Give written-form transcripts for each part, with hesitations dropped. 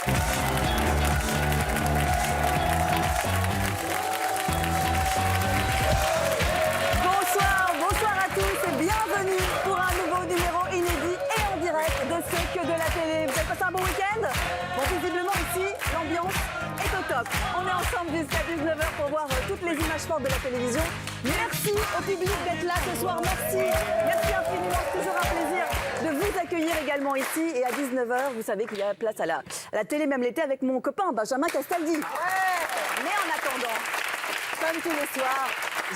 Bonsoir à tous et bienvenue pour un nouveau numéro inédit et en direct de C'est que de la télé. Vous avez passé un bon week-end? Bon, visiblement ici, l'ambiance est au top. On est ensemble jusqu'à 19h pour voir toutes les images fortes de la télévision. Merci au public d'être là ce soir. Merci. Merci infiniment. C'est toujours un plaisir de vous accueillir également ici. Et à 19h, vous savez qu'il y a place à la télé, même l'été, avec mon copain Benjamin Castaldi. Mais en attendant, comme tous les soirs,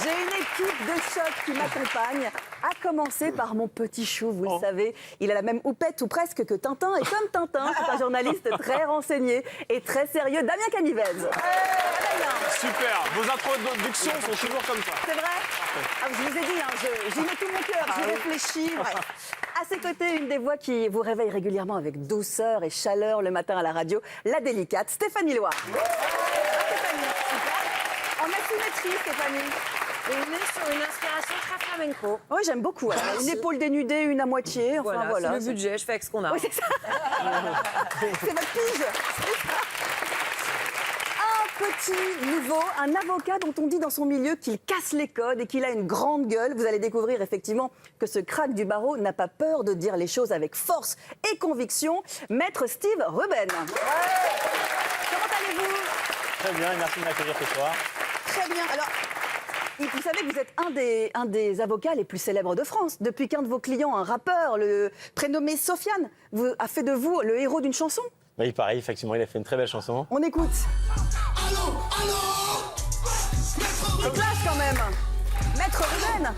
j'ai une équipe de choc qui m'accompagne, à commencer par mon petit chou, vous le savez. Il a la même houppette ou presque que Tintin. Et comme Tintin, c'est un journaliste très renseigné et très sérieux, Damien Canivez. Super, vos introductions sont toujours comme ça. C'est vrai? Ah, je vous ai dit, hein, j'y mets tout mon cœur, j'y réfléchis. Bref. À ses côtés, une des voix qui vous réveille régulièrement avec douceur et chaleur le matin à la radio, la délicate Stéphanie Loire. Stéphanie, super. En asymétrie, Stéphanie. On est sur une inspiration très flamenco. Oui, j'aime beaucoup. Alors, une épaule dénudée, une à moitié. Enfin, voilà. C'est le budget, je fais avec ce qu'on a. Oui, c'est ça. C'est votre pige. Un petit nouveau, un avocat dont on dit dans son milieu qu'il casse les codes et qu'il a une grande gueule. vous allez découvrir effectivement que ce crack du barreau n'a pas peur de dire les choses avec force et conviction. Maître Steve Rubin. Comment allez-vous? Très bien, et merci de m'accueillir ce soir. Très bien. Alors, vous savez que vous êtes un des avocats les plus célèbres de France. Depuis qu'un de vos clients, un rappeur, le prénommé Sofiane, a fait de vous le héros d'une chanson. Oui, pareil, effectivement, il a fait une très belle chanson. On écoute. C'est classe quand même. Maître Ruben.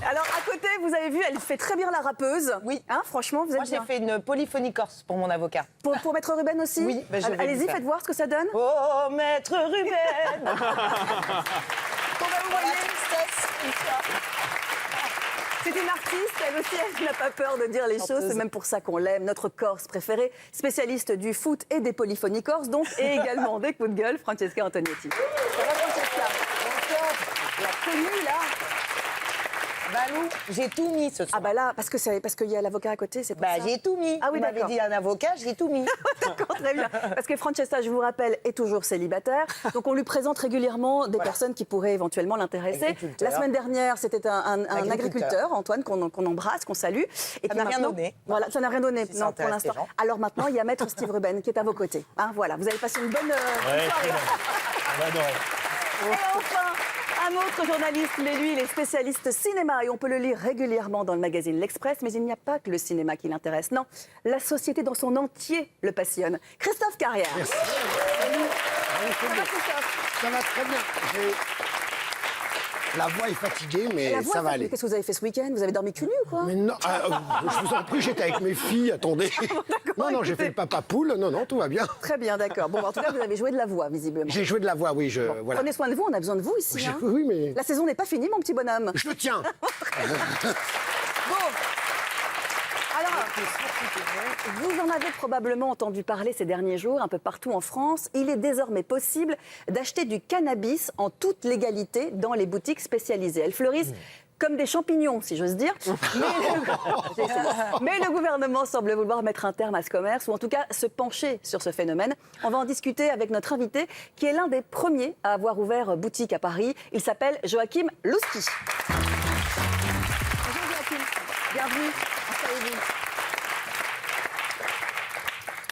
Alors, à côté, vous avez vu, elle fait très bien la rappeuse. Oui. Hein, franchement, vous êtes Moi, j'ai bien. fait une polyphonie corse pour mon avocat. Pour Maître Ruben aussi? Oui, ben, je vais allez-y, le faire. faites voir ce que ça donne. Oh, maître Ruben. Bon, bah, vous voyez, c'est une artiste, elle aussi, elle n'a pas peur de dire les choses. C'est même pour ça qu'on l'aime. Notre Corse préférée, spécialiste du foot et des polyphonies corses, donc, et également des coups de gueule, Francesca Antonietti. Ça va, Francesca? La connue, là. Balou, j'ai tout mis ce soir. Ah bah là, parce qu'il y a l'avocat à côté, c'est pour ça. J'ai tout mis. Ah oui, Vous m'avez d'accord. dit un avocat, j'ai tout mis. D'accord, très bien. Parce que Francesca, je vous rappelle, est toujours célibataire. Donc on lui présente régulièrement des personnes qui pourraient éventuellement l'intéresser. Agriculteur. La semaine dernière, c'était un agriculteur, Antoine, qu'on embrasse, qu'on salue. Et Ça n'a rien donné. Voilà, ça n'a rien donné, Si ça non, pour intéresse les l'instant. gens. Alors maintenant, il y a Maître Steve Rubin qui est à vos côtés. Hein, voilà, vous avez passé une bonne Ouais, soirée. très bien. On va adorer. Et enfin, un autre journaliste, mais lui, il est spécialiste cinéma et on peut le lire régulièrement dans le magazine L'Express, mais il n'y a pas que le cinéma qui l'intéresse. Non, la société dans son entier le passionne. Christophe Carrière. Merci. Ça va, Christophe? Ça va très bien. La voix est fatiguée, mais La voix, ça va aller. Qu'est-ce que vous avez fait ce week-end? Vous avez dormi cul nu ou quoi? Mais non, je vous en prie, j'étais avec mes filles, attendez. Non, j'ai fait le papa poule, non, tout va bien. Très bien, d'accord. Bon, en tout cas, vous avez joué de la voix, visiblement. J'ai joué de la voix, oui, voilà. Prenez soin de vous, on a besoin de vous ici. Hein. Oui, mais La saison n'est pas finie, mon petit bonhomme. je le tiens. Bon. Alors, vous en avez probablement entendu parler ces derniers jours, un peu partout en France. Il est désormais possible d'acheter du cannabis en toute légalité dans les boutiques spécialisées. Elles fleurissent comme des champignons, si j'ose dire. Mais le gouvernement semble vouloir mettre un terme à ce commerce, ou en tout cas se pencher sur ce phénomène. On va en discuter avec notre invité, qui est l'un des premiers à avoir ouvert boutique à Paris. Il s'appelle Joachim Louski. Bonjour Joachim, bienvenue. Installez-vous.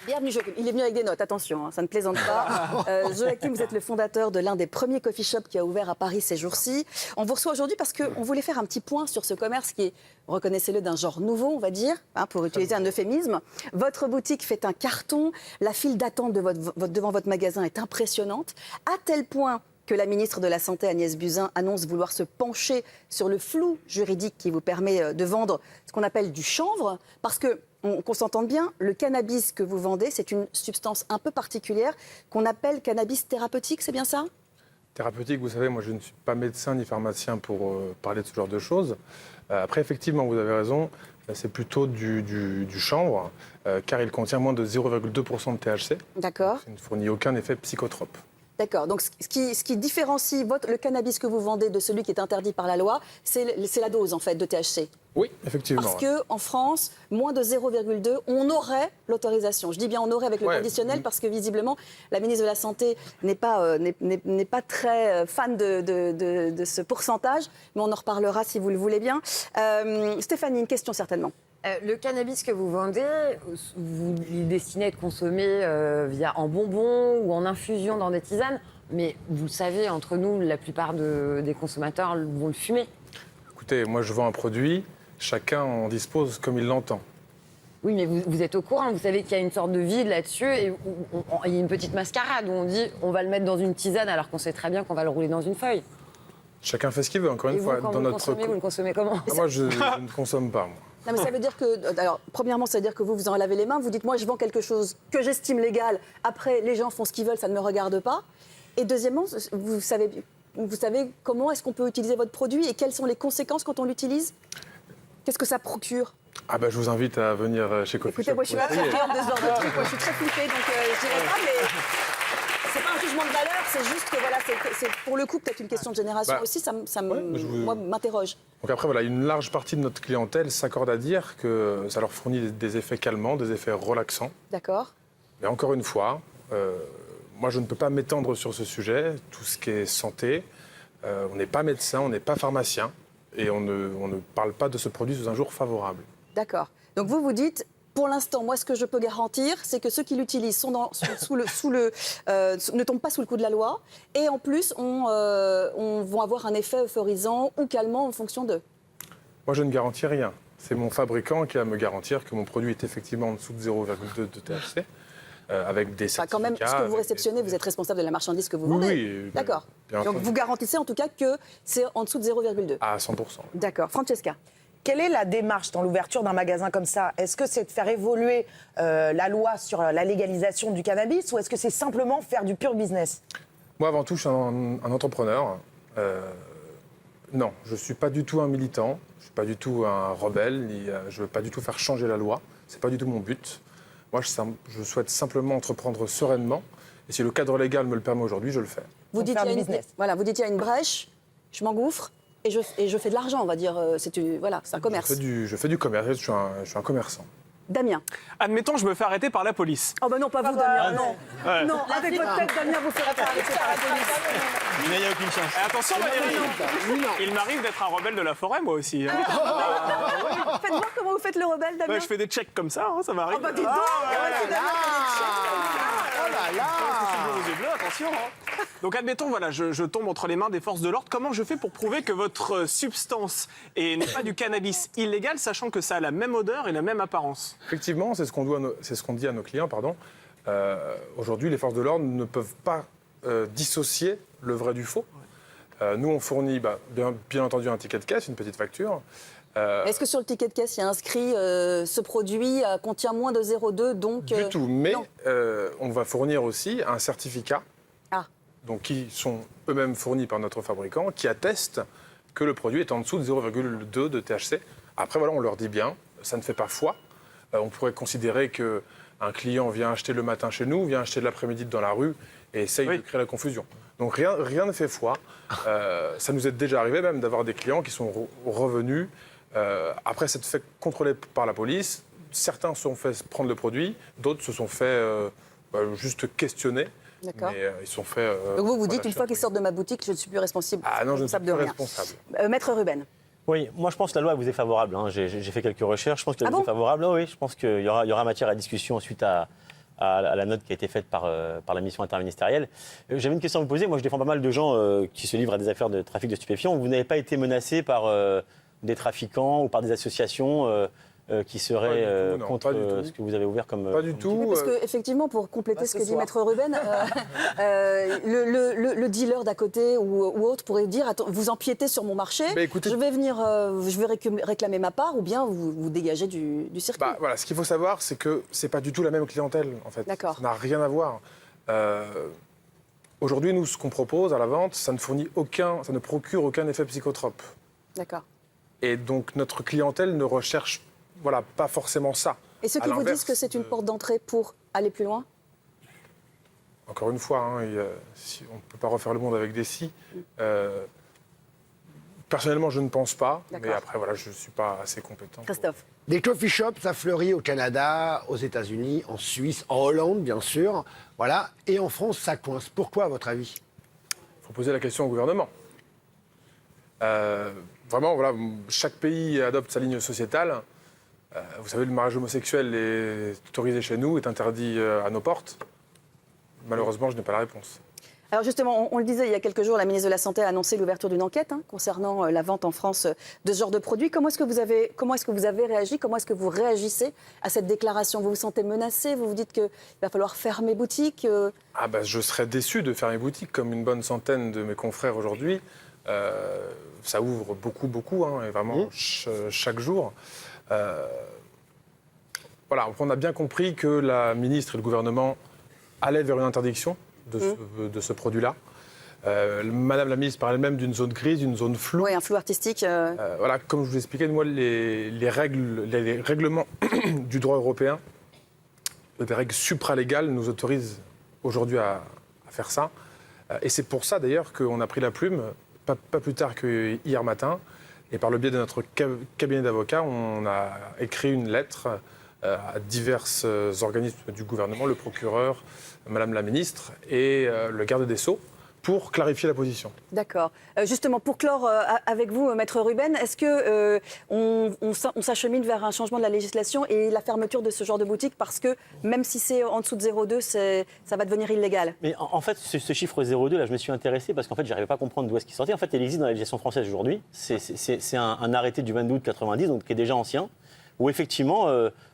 Bienvenue Joachim. Il est venu avec des notes, attention, hein, ça ne plaisante pas. Joachim, vous êtes le fondateur de l'un des premiers coffee shops qui a ouvert à Paris ces jours-ci. On vous reçoit aujourd'hui parce qu'on voulait faire un petit point sur ce commerce qui est, reconnaissez-le, d'un genre nouveau, on va dire, hein, pour utiliser un euphémisme. Votre boutique fait un carton, la file d'attente devant votre magasin est impressionnante, à tel point que la ministre de la Santé, Agnès Buzyn, annonce vouloir se pencher sur le flou juridique qui vous permet de vendre ce qu'on appelle du chanvre, parce que qu'on s'entende bien, le cannabis que vous vendez, c'est une substance un peu particulière qu'on appelle cannabis thérapeutique, c'est bien ça? Thérapeutique, vous savez, moi je ne suis pas médecin ni pharmacien pour parler de ce genre de choses. Après, effectivement, vous avez raison, c'est plutôt du chanvre, car il contient moins de 0,2% de THC. D'accord. Il ne fournit aucun effet psychotrope. D'accord. Donc, ce qui différencie le cannabis que vous vendez de celui qui est interdit par la loi, c'est la dose, en fait, de THC. Oui, effectivement. Parce ouais. qu'en France, moins de 0,2, on aurait l'autorisation. Je dis bien on aurait avec le Ouais. conditionnel parce que visiblement, la ministre de la Santé n'est pas très fan de ce pourcentage, mais on en reparlera si vous le voulez bien. Stéphanie, une question certainement. Le cannabis que vous vendez, vous le destinez à être consommé en bonbons ou en infusion dans des tisanes. Mais vous le savez, entre nous, la plupart des consommateurs vont le fumer. Écoutez, moi je vends un produit, chacun en dispose comme il l'entend. Oui, mais vous êtes au courant, vous savez qu'il y a une sorte de vide là-dessus et il y a une petite mascarade où on dit on va le mettre dans une tisane alors qu'on sait très bien qu'on va le rouler dans une feuille. Chacun fait ce qu'il veut, encore Et une vous, fois. quand vous le consommez, vous le consommez comment? Ah, moi, je ne consomme pas, moi. Non, mais ça veut dire que, alors, premièrement, ça veut dire que vous en lavez les mains. Vous dites, moi, je vends quelque chose que j'estime légal. Après, les gens font ce qu'ils veulent, ça ne me regarde pas. Et deuxièmement, vous savez comment est-ce qu'on peut utiliser votre produit et quelles sont les conséquences quand on l'utilise? Qu'est-ce que ça procure? Ah bah, je vous invite à venir chez Coffee Écoutez, Shop. moi, je suis pas pour très essayer. friande de ce genre de truc. Moi, je suis très flippée, donc je dirais pas, mais c'est pas un jugement de valeur. C'est juste que, voilà, c'est pour le coup peut-être une question de génération Bah, aussi. Ça ouais, je vous- moi, m'interroge. Donc après, voilà, une large partie de notre clientèle s'accorde à dire que ça leur fournit des effets calmants, des effets relaxants. D'accord. Mais encore une fois, moi, je ne peux pas m'étendre sur ce sujet, tout ce qui est santé. On n'est pas médecin, on n'est pas pharmacien, et on ne parle pas de ce produit sous un jour favorable. D'accord. Donc vous dites, pour l'instant, moi, ce que je peux garantir, c'est que ceux qui l'utilisent sont ne tombent pas sous le coup de la loi, et en plus, vont avoir un effet euphorisant ou calmant en fonction d'eux. Moi, je ne garantis rien. C'est mon fabricant qui va me garantir que mon produit est effectivement en dessous de 0,2 de THC, avec des Enfin, certificats. quand même, ce que vous avec réceptionnez, des- vous êtes responsable de la marchandise que vous Oui, vendez. oui, D'accord. bien Donc entendu. vous garantissez en tout cas que c'est en dessous de 0,2. À 100%. D'accord. Francesca. Quelle est la démarche dans l'ouverture d'un magasin comme ça? Est-ce que c'est de faire évoluer la loi sur la légalisation du cannabis ou est-ce que c'est simplement faire du pur business? Moi, avant tout, je suis un entrepreneur. Non, je ne suis pas du tout un militant, je ne suis pas du tout un rebelle, je ne veux pas du tout faire changer la loi. Ce n'est pas du tout mon but. Moi, je souhaite simplement entreprendre sereinement. Et si le cadre légal me le permet aujourd'hui, je le fais. Vous Pour dites faire il y a du une business. voilà, vous dites il y a une brèche, je m'engouffre et je fais de l'argent, on va dire. C'est un commerce. Je fais du commerce, je suis un commerçant. Damien. Admettons, je me fais arrêter par la police. Oh ben non, pas vous, Damien. Non. Ouais. Non, avec votre tête, Damien, vous ferez pas arrêter par la police. Il n'y a aucune chance. Et attention, Valérie, il m'arrive d'être un rebelle de la forêt, moi aussi. Hein. Faites voir comment vous faites le rebelle, Damien. Ouais, je fais des checks comme ça, hein, ça m'arrive. Oh bah dis donc, c'est Damien qui a des checks. Oh là là. Aux yeux bleus, attention. Hein. Donc admettons, voilà, je tombe entre les mains des forces de l'ordre. Comment je fais pour prouver que votre substance n'est pas du cannabis illégal, sachant que ça a la même odeur et la même apparence? Effectivement, c'est ce qu'on dit à nos clients, pardon. Aujourd'hui, les forces de l'ordre ne peuvent pas dissocier le vrai du faux. Nous, on fournit bien entendu un ticket de caisse, une petite facture. Est-ce que sur le ticket de caisse, il y a inscrit ce produit contient moins de 0,2, donc... Du tout, mais non. on va fournir aussi un certificat, Ah. donc qui sont eux-mêmes fournis par notre fabricant, qui atteste que le produit est en dessous de 0,2 de THC. Après, voilà, on leur dit bien, ça ne fait pas foi. On pourrait considérer qu'un client vient acheter le matin chez nous, vient acheter l'après-midi dans la rue et essaye de créer la confusion. Donc rien ne fait foi. Ça nous est déjà arrivé même d'avoir des clients qui sont revenus après s'être fait contrôler par la police. Certains se sont fait prendre le produit, d'autres se sont fait juste questionner. D'accord. Mais ils se sont fait... Donc vous dites, relâcher une fois qu'ils après. sortent de ma boutique, je ne suis plus responsable, Ah non, je ne suis responsable plus de rien. responsable. Maître Ruben. Oui, moi je pense que la loi vous est favorable. Hein. J'ai fait quelques recherches, je pense qu'elle Ah vous bon est favorable. Oh oui, je pense qu'il y aura matière à discussion suite à la note qui a été faite par la mission interministérielle. J'avais une question à vous poser. Moi je défends pas mal de gens qui se livrent à des affaires de trafic de stupéfiants. Vous n'avez pas été menacé par des trafiquants ou par des associations qui seraient Pas du tout, non, contre pas du tout. ce que vous avez ouvert comme... Pas du comme tout. Oui, parce qu'effectivement, pour compléter Pas ce ce que dit soir. Maître Ruben, le dealer d'à côté ou autre pourrait dire, attends, vous empiétez sur mon marché, Mais écoutez- je vais venir, je vais réclamer ma part, ou bien vous dégagez du circuit. Voilà, ce qu'il faut savoir, c'est que c'est pas du tout la même clientèle, en fait. D'accord. Ça n'a rien à voir. Aujourd'hui, nous, ce qu'on propose à la vente, ça ne procure aucun effet psychotrope. D'accord. Et donc, notre clientèle ne recherche pas forcément ça. Et ceux À qui vous l'inverse disent que c'est une de- porte d'entrée pour aller plus loin? Encore une fois, on ne peut pas refaire le monde avec des si. Personnellement, je ne pense pas. D'accord. Mais après, voilà, je ne suis pas assez compétent. Christophe. Des coffee shops, ça fleurit au Canada, aux États-Unis, en Suisse, en Hollande, bien sûr. Voilà. Et en France, ça coince. Pourquoi, à votre avis? Il faut poser la question au gouvernement. Vraiment, voilà, chaque pays adopte sa ligne sociétale. Vous savez, le mariage homosexuel est autorisé chez nous, est interdit à nos portes. Malheureusement, je n'ai pas la réponse. Alors justement, on le disait il y a quelques jours, la ministre de la Santé a annoncé l'ouverture d'une enquête concernant la vente en France de ce genre de produits. Comment est-ce que vous avez réagi? Comment est-ce que vous réagissez à cette déclaration? Vous vous sentez menacé? Vous vous dites qu'il va falloir fermer boutique? Ah bah, je serais déçu de fermer boutique, comme une bonne centaine de mes confrères aujourd'hui. Ça ouvre beaucoup, et vraiment chaque jour. Voilà, on a bien compris que la ministre et le gouvernement allaient vers une interdiction de ce produit-là. Madame la ministre parle elle-même d'une zone grise, d'une zone floue. Oui, un flou artistique. Voilà, comme je vous expliquais, moi, les règlements du droit européen, des règles supralégales, nous autorisent aujourd'hui à faire ça. Et c'est pour ça, d'ailleurs, qu'on a pris la plume, pas plus tard que hier matin, et par le biais de notre cabinet d'avocats, on a écrit une lettre à divers organismes du gouvernement, le procureur, Madame la ministre et le garde des Sceaux, pour clarifier la position. D'accord. Justement, pour clore avec vous, Maître Ruben, est-ce que on s'achemine vers un changement de la législation et la fermeture de ce genre de boutique parce que même si c'est en dessous de 0,2, ça va devenir illégal? Mais en fait, ce chiffre 0,2, là, je me suis intéressé parce qu'en fait, j'arrivais pas à comprendre d'où est-ce qu'il sortait. En fait, il existe dans la législation française aujourd'hui. C'est un arrêté du 22 août 90, donc qui est déjà ancien, où effectivement,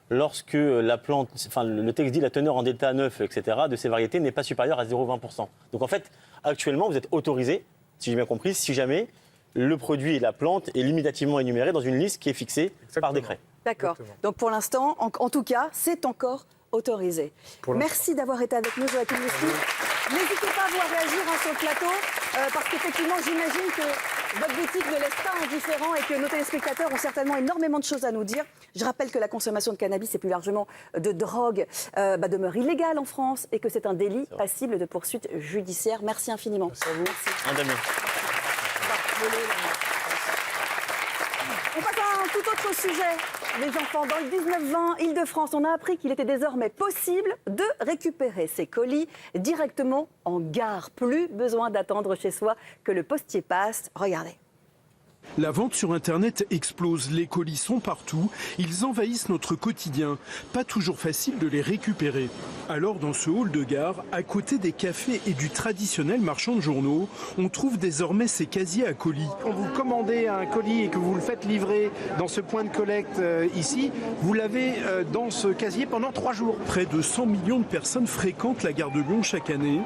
lorsque la plante, enfin le texte dit la teneur en delta 9, etc., de ces variétés n'est pas supérieure à 0,20%. Donc en fait, actuellement, vous êtes autorisé, si j'ai bien compris, si jamais le produit et la plante est limitativement énuméré dans une liste qui est fixée par décret. D'accord. Exactement. Donc pour l'instant, en tout cas, c'est encore autorisé. Pour l'instant. Merci d'avoir été avec nous, Joachim Lustig. N'hésitez pas à vous réagir sur le plateau, parce qu'effectivement, j'imagine que votre boutique ne laisse pas indifférent et que nos téléspectateurs ont certainement énormément de choses à nous dire. Je rappelle que la consommation de cannabis et plus largement de drogue demeure illégale en France et que c'est un délit passible de poursuite judiciaire. Merci infiniment. Merci à vous. Un Damien. On passe à un tout autre sujet. Les enfants, dans le 19-20, Île-de-France, on a appris qu'il était désormais possible de récupérer ses colis directement en gare. Plus besoin d'attendre chez soi que le postier passe. Regardez. La vente sur Internet explose, les colis sont partout, ils envahissent notre quotidien. Pas toujours facile de les récupérer. Alors dans ce hall de gare, à côté des cafés et du traditionnel marchand de journaux, on trouve désormais ces casiers à colis. Quand vous commandez un colis et que vous le faites livrer dans ce point de collecte ici, vous l'avez dans ce casier pendant 3 jours. Près de 100 millions de personnes fréquentent la gare de Lyon chaque année.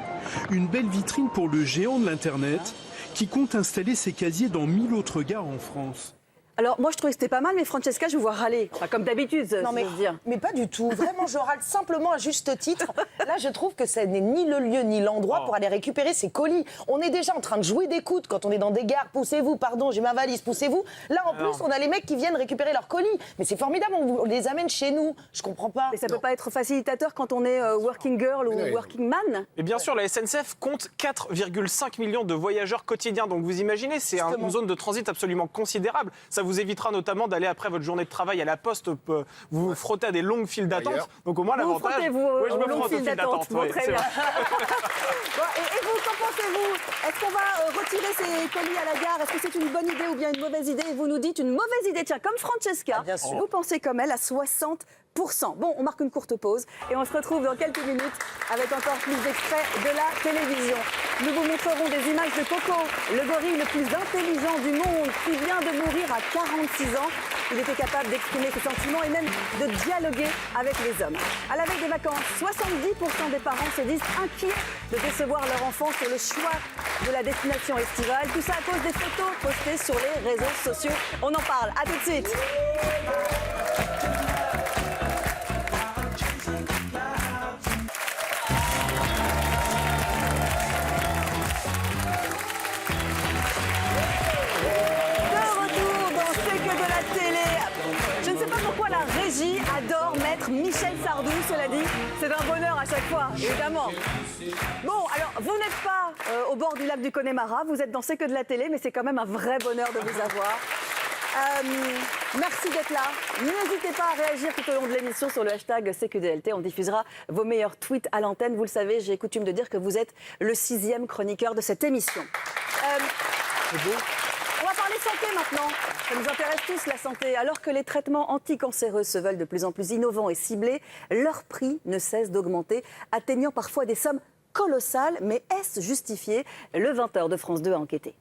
Une belle vitrine pour le géant de l'Internet qui compte installer ses casiers dans 1000 autres gares en France. Alors, moi, je trouvais que c'était pas mal, mais Francesca, je vous vois râler. Enfin, comme d'habitude, Non, si j'ose dire. mais pas du tout. Vraiment, je râle simplement à juste titre. Là, je trouve que ce n'est ni le lieu ni l'endroit pour aller récupérer ces colis. On est déjà en train de jouer des coudes quand on est dans des gares. Poussez-vous, pardon, j'ai ma valise, poussez-vous. Là, en plus, on a les mecs qui viennent récupérer leurs colis. Mais c'est formidable, on les amène chez nous. Je comprends pas. Mais ça peut pas être facilitateur quand on est working girl ou non. working man? Et bien sûr, la SNCF compte 4,5 millions de voyageurs quotidiens. Donc vous imaginez, c'est une zone de transit absolument considérable. Ça vous évitera notamment d'aller après votre journée de travail à la poste, vous vous frottez à des longues files d'attente. D'ailleurs. Donc au moins Vous vous l'avantage... frottez-vous Oui, je aux me longues frotte aux files files d'attente. d'attente. Bon, oui, très c'est bien. vrai. Bon, et vous, qu'en pensez-vous? Est-ce qu'on va retirer ces colis à la gare? Est-ce que c'est une bonne idée ou bien une mauvaise idée? Et vous nous dites une mauvaise idée. Tiens, comme Francesca, bien sûr. vous pensez comme elle à 60%. Bon, on marque une courte pause et on se retrouve dans quelques minutes avec encore plus d'extraits de la télévision. Nous vous montrerons des images de Coco, le gorille le plus intelligent du monde qui vient de mourir à 46 ans. Il était capable d'exprimer ses sentiments et même de dialoguer avec les hommes. À la veille des vacances, 70% des parents se disent inquiets de décevoir leur enfant sur le choix de la destination estivale. Tout ça à cause des photos postées sur les réseaux sociaux. On en parle. À tout de suite. De retour dans C'est que de la télé. Je ne sais pas pourquoi la régie Qui adore mettre Michel Sardou, cela dit, c'est un bonheur à chaque fois, évidemment. Bon, alors, vous n'êtes pas au bord du lac du Connemara, vous êtes dans C'est que de la télé, mais c'est quand même un vrai bonheur de vous avoir. Merci d'être là. N'hésitez pas à réagir tout au long de l'émission sur le hashtag CQDLT. On diffusera vos meilleurs tweets à l'antenne. Vous le savez, j'ai coutume de dire que vous êtes le 6e chroniqueur de cette émission. C'est beau. On va parler santé maintenant. Ça nous intéresse tous, la santé. Alors que les traitements anticancéreux se veulent de plus en plus innovants et ciblés, leur prix ne cesse d'augmenter, atteignant parfois des sommes colossales. Mais est-ce justifié? Le 20h de France 2 a enquêté.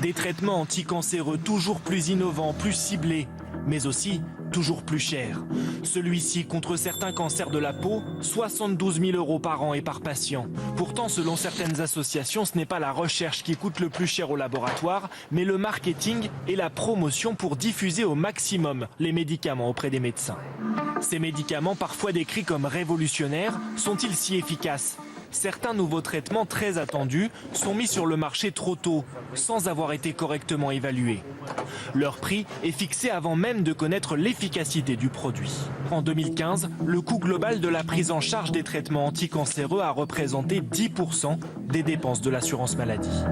Des traitements anticancéreux toujours plus innovants, plus ciblés, mais aussi toujours plus chers. Celui-ci contre certains cancers de la peau, 72 000 € par an et par patient. Pourtant, selon certaines associations, ce n'est pas la recherche qui coûte le plus cher au laboratoire, mais le marketing et la promotion pour diffuser au maximum les médicaments auprès des médecins. Ces médicaments, parfois décrits comme révolutionnaires, sont-ils si efficaces ? Certains nouveaux traitements très attendus sont mis sur le marché trop tôt, sans avoir été correctement évalués. Leur prix est fixé avant même de connaître l'efficacité du produit. En 2015, le coût global de la prise en charge des traitements anticancéreux a représenté 10% des dépenses de l'assurance maladie.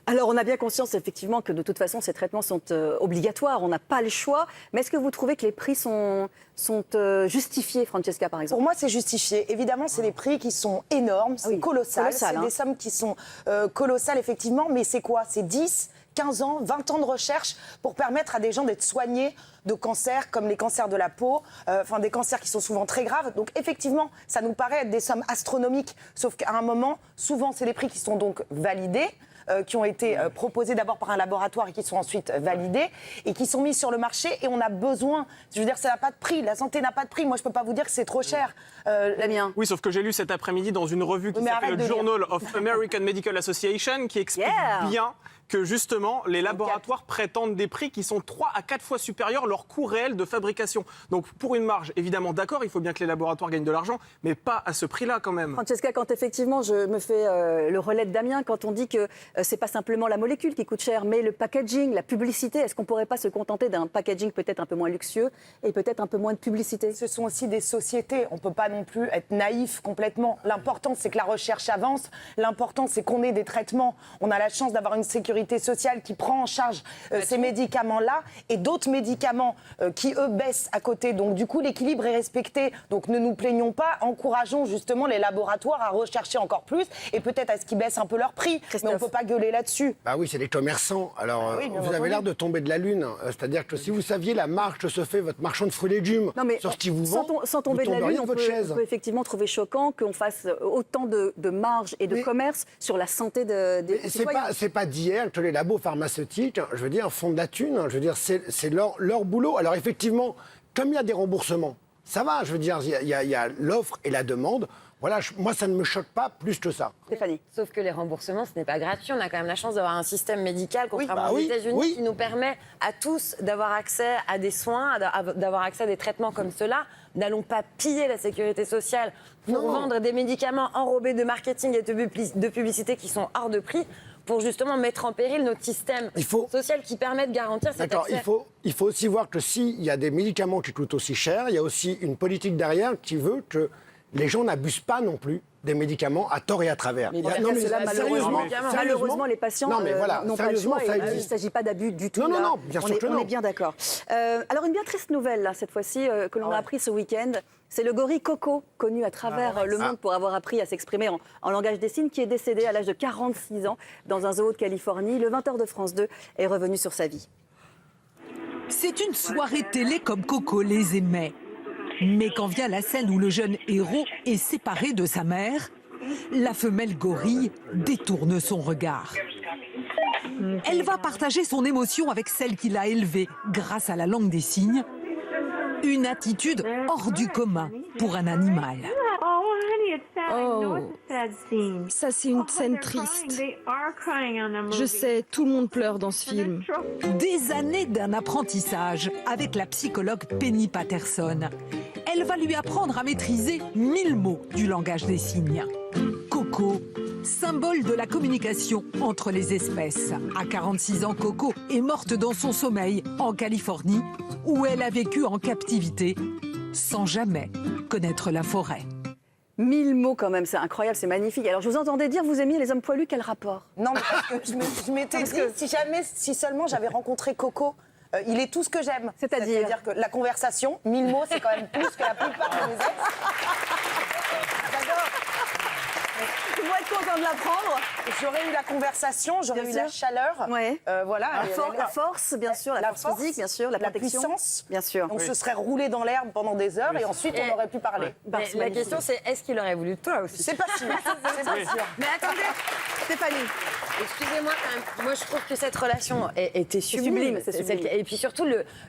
Alors, on a bien conscience, effectivement, que de toute façon, ces traitements sont obligatoires. On n'a pas le choix. Mais est-ce que vous trouvez que les prix sont justifiés, Francesca, par exemple? Pour moi, c'est justifié. Évidemment, c'est des prix qui sont énormes, c'est colossal. C'est des sommes qui sont colossales, effectivement. Mais c'est quoi? C'est 10, 15 ans, 20 ans de recherche pour permettre à des gens d'être soignés de cancers comme les cancers de la peau, enfin des cancers qui sont souvent très graves. Donc effectivement, ça nous paraît être des sommes astronomiques. Sauf qu'à un moment, souvent, c'est des prix qui sont donc validés, qui ont été proposés d'abord par un laboratoire et qui sont ensuite validés et qui sont mis sur le marché et on a besoin, je veux dire, ça n'a pas de prix, la santé n'a pas de prix. Moi, je ne peux pas vous dire que c'est trop cher. Damien. Oui, sauf que j'ai lu cet après-midi dans une revue qui s'appelle le Journal of American Medical Association qui explique bien que justement, les laboratoires prétendent des prix qui sont 3 à 4 fois supérieurs à leur coût réel de fabrication. Donc pour une marge, évidemment, d'accord, il faut bien que les laboratoires gagnent de l'argent, mais pas à ce prix-là quand même. Francesca, quand effectivement je me fais le relais de Damien, quand on dit que c'est pas simplement la molécule qui coûte cher, mais le packaging, la publicité, est-ce qu'on pourrait pas se contenter d'un packaging peut-être un peu moins luxueux et peut-être un peu moins de publicité? Ce sont aussi des sociétés, on peut pas non plus être naïf complètement. L'important, c'est que la recherche avance, l'important, c'est qu'on ait des traitements. On a la chance d'avoir une sécurité sociale qui prend en charge ces médicaments-là et d'autres médicaments qui, eux, baissent à côté. Donc, du coup, l'équilibre est respecté. Donc, ne nous plaignons pas, encourageons justement les laboratoires à rechercher encore plus et peut-être à ce qu'ils baissent un peu leur prix. Christophe. Mais on ne peut pas gueuler là-dessus. Bah oui, c'est des commerçants. Alors, oui, vous avez l'air de tomber de la lune. C'est-à-dire que si vous saviez la marge que se fait votre marchand de fruits et légumes sur ce qu'il vous vend, sans tomber de la lune, on peut effectivement trouver choquant qu'on fasse autant de marge et de commerce sur la santé des citoyens. C'est pas d'hier que les labos pharmaceutiques, je veux dire, font de la thune. Je veux dire, c'est leur boulot. Alors effectivement, comme il y a des remboursements, ça va. Je veux dire, il y a l'offre et la demande. Voilà, moi, ça ne me choque pas plus que ça. Stéphanie. Sauf que les remboursements, ce n'est pas gratuit. On a quand même la chance d'avoir un système médical, contrairement aux États-Unis, qui nous permet à tous d'avoir accès à des soins, d'avoir accès à des traitements comme ceux-là. N'allons pas piller la sécurité sociale pour vendre des médicaments enrobés de marketing et de publicité qui sont hors de prix, pour justement mettre en péril notre système social qui permet de garantir cet accès. Il faut aussi voir que s'il y a des médicaments qui coûtent aussi cher, il y a aussi une politique derrière qui veut que les gens n'abusent pas non plus des médicaments à tort et à travers. Mais malheureusement, les patients n'ont pas le choix. Il ne s'agit pas d'abus du tout. Non, bien sûr que non. On est bien d'accord. Alors, une bien triste nouvelle, là, cette fois-ci, que l'on a appris ce week-end. C'est le gorille Coco, connu à travers le monde pour avoir appris à s'exprimer en langage des signes, qui est décédé à l'âge de 46 ans dans un zoo de Californie. Le 20h de France 2 est revenu sur sa vie. C'est une soirée télé comme Coco les aimait. Mais quand vient la scène où le jeune héros est séparé de sa mère, la femelle gorille détourne son regard. Elle va partager son émotion avec celle qui l'a élevée grâce à la langue des signes. Une attitude hors du commun pour un animal. Oh, ça c'est une scène triste. Je sais, tout le monde pleure dans ce film. Des années d'un apprentissage avec la psychologue Penny Patterson. Elle va lui apprendre à maîtriser 1000 mots du langage des signes. Coco, symbole de la communication entre les espèces. À 46 ans, Coco est morte dans son sommeil en Californie, où elle a vécu en captivité sans jamais connaître la forêt. 1000 mots quand même, c'est incroyable, c'est magnifique. Alors je vous entendais dire, vous aimiez les hommes poilus, quel rapport? Non, mais parce que je m'étais dit, si seulement j'avais rencontré Coco, il est tout ce que j'aime. C'est-à-dire que la conversation, 1000 mots, c'est quand même plus que la plupart de mes ex. J'adore. Tu dois être content de l'apprendre. J'aurais eu la conversation, j'aurais eu la chaleur. Ouais. Voilà. La force, bien sûr, la force physique, bien sûr, la protection. La puissance. Bien sûr. On se serait roulé dans l'herbe pendant des heures et ensuite on aurait pu parler. Mais la question, c'est est-ce qu'il aurait voulu de toi aussi? C'est pas sûr. C'est pas sûr. Mais attendez, Stéphanie. Excusez-moi quand même. Moi, je trouve que cette relation était sublime, sublime. c'est sublime. Et puis surtout,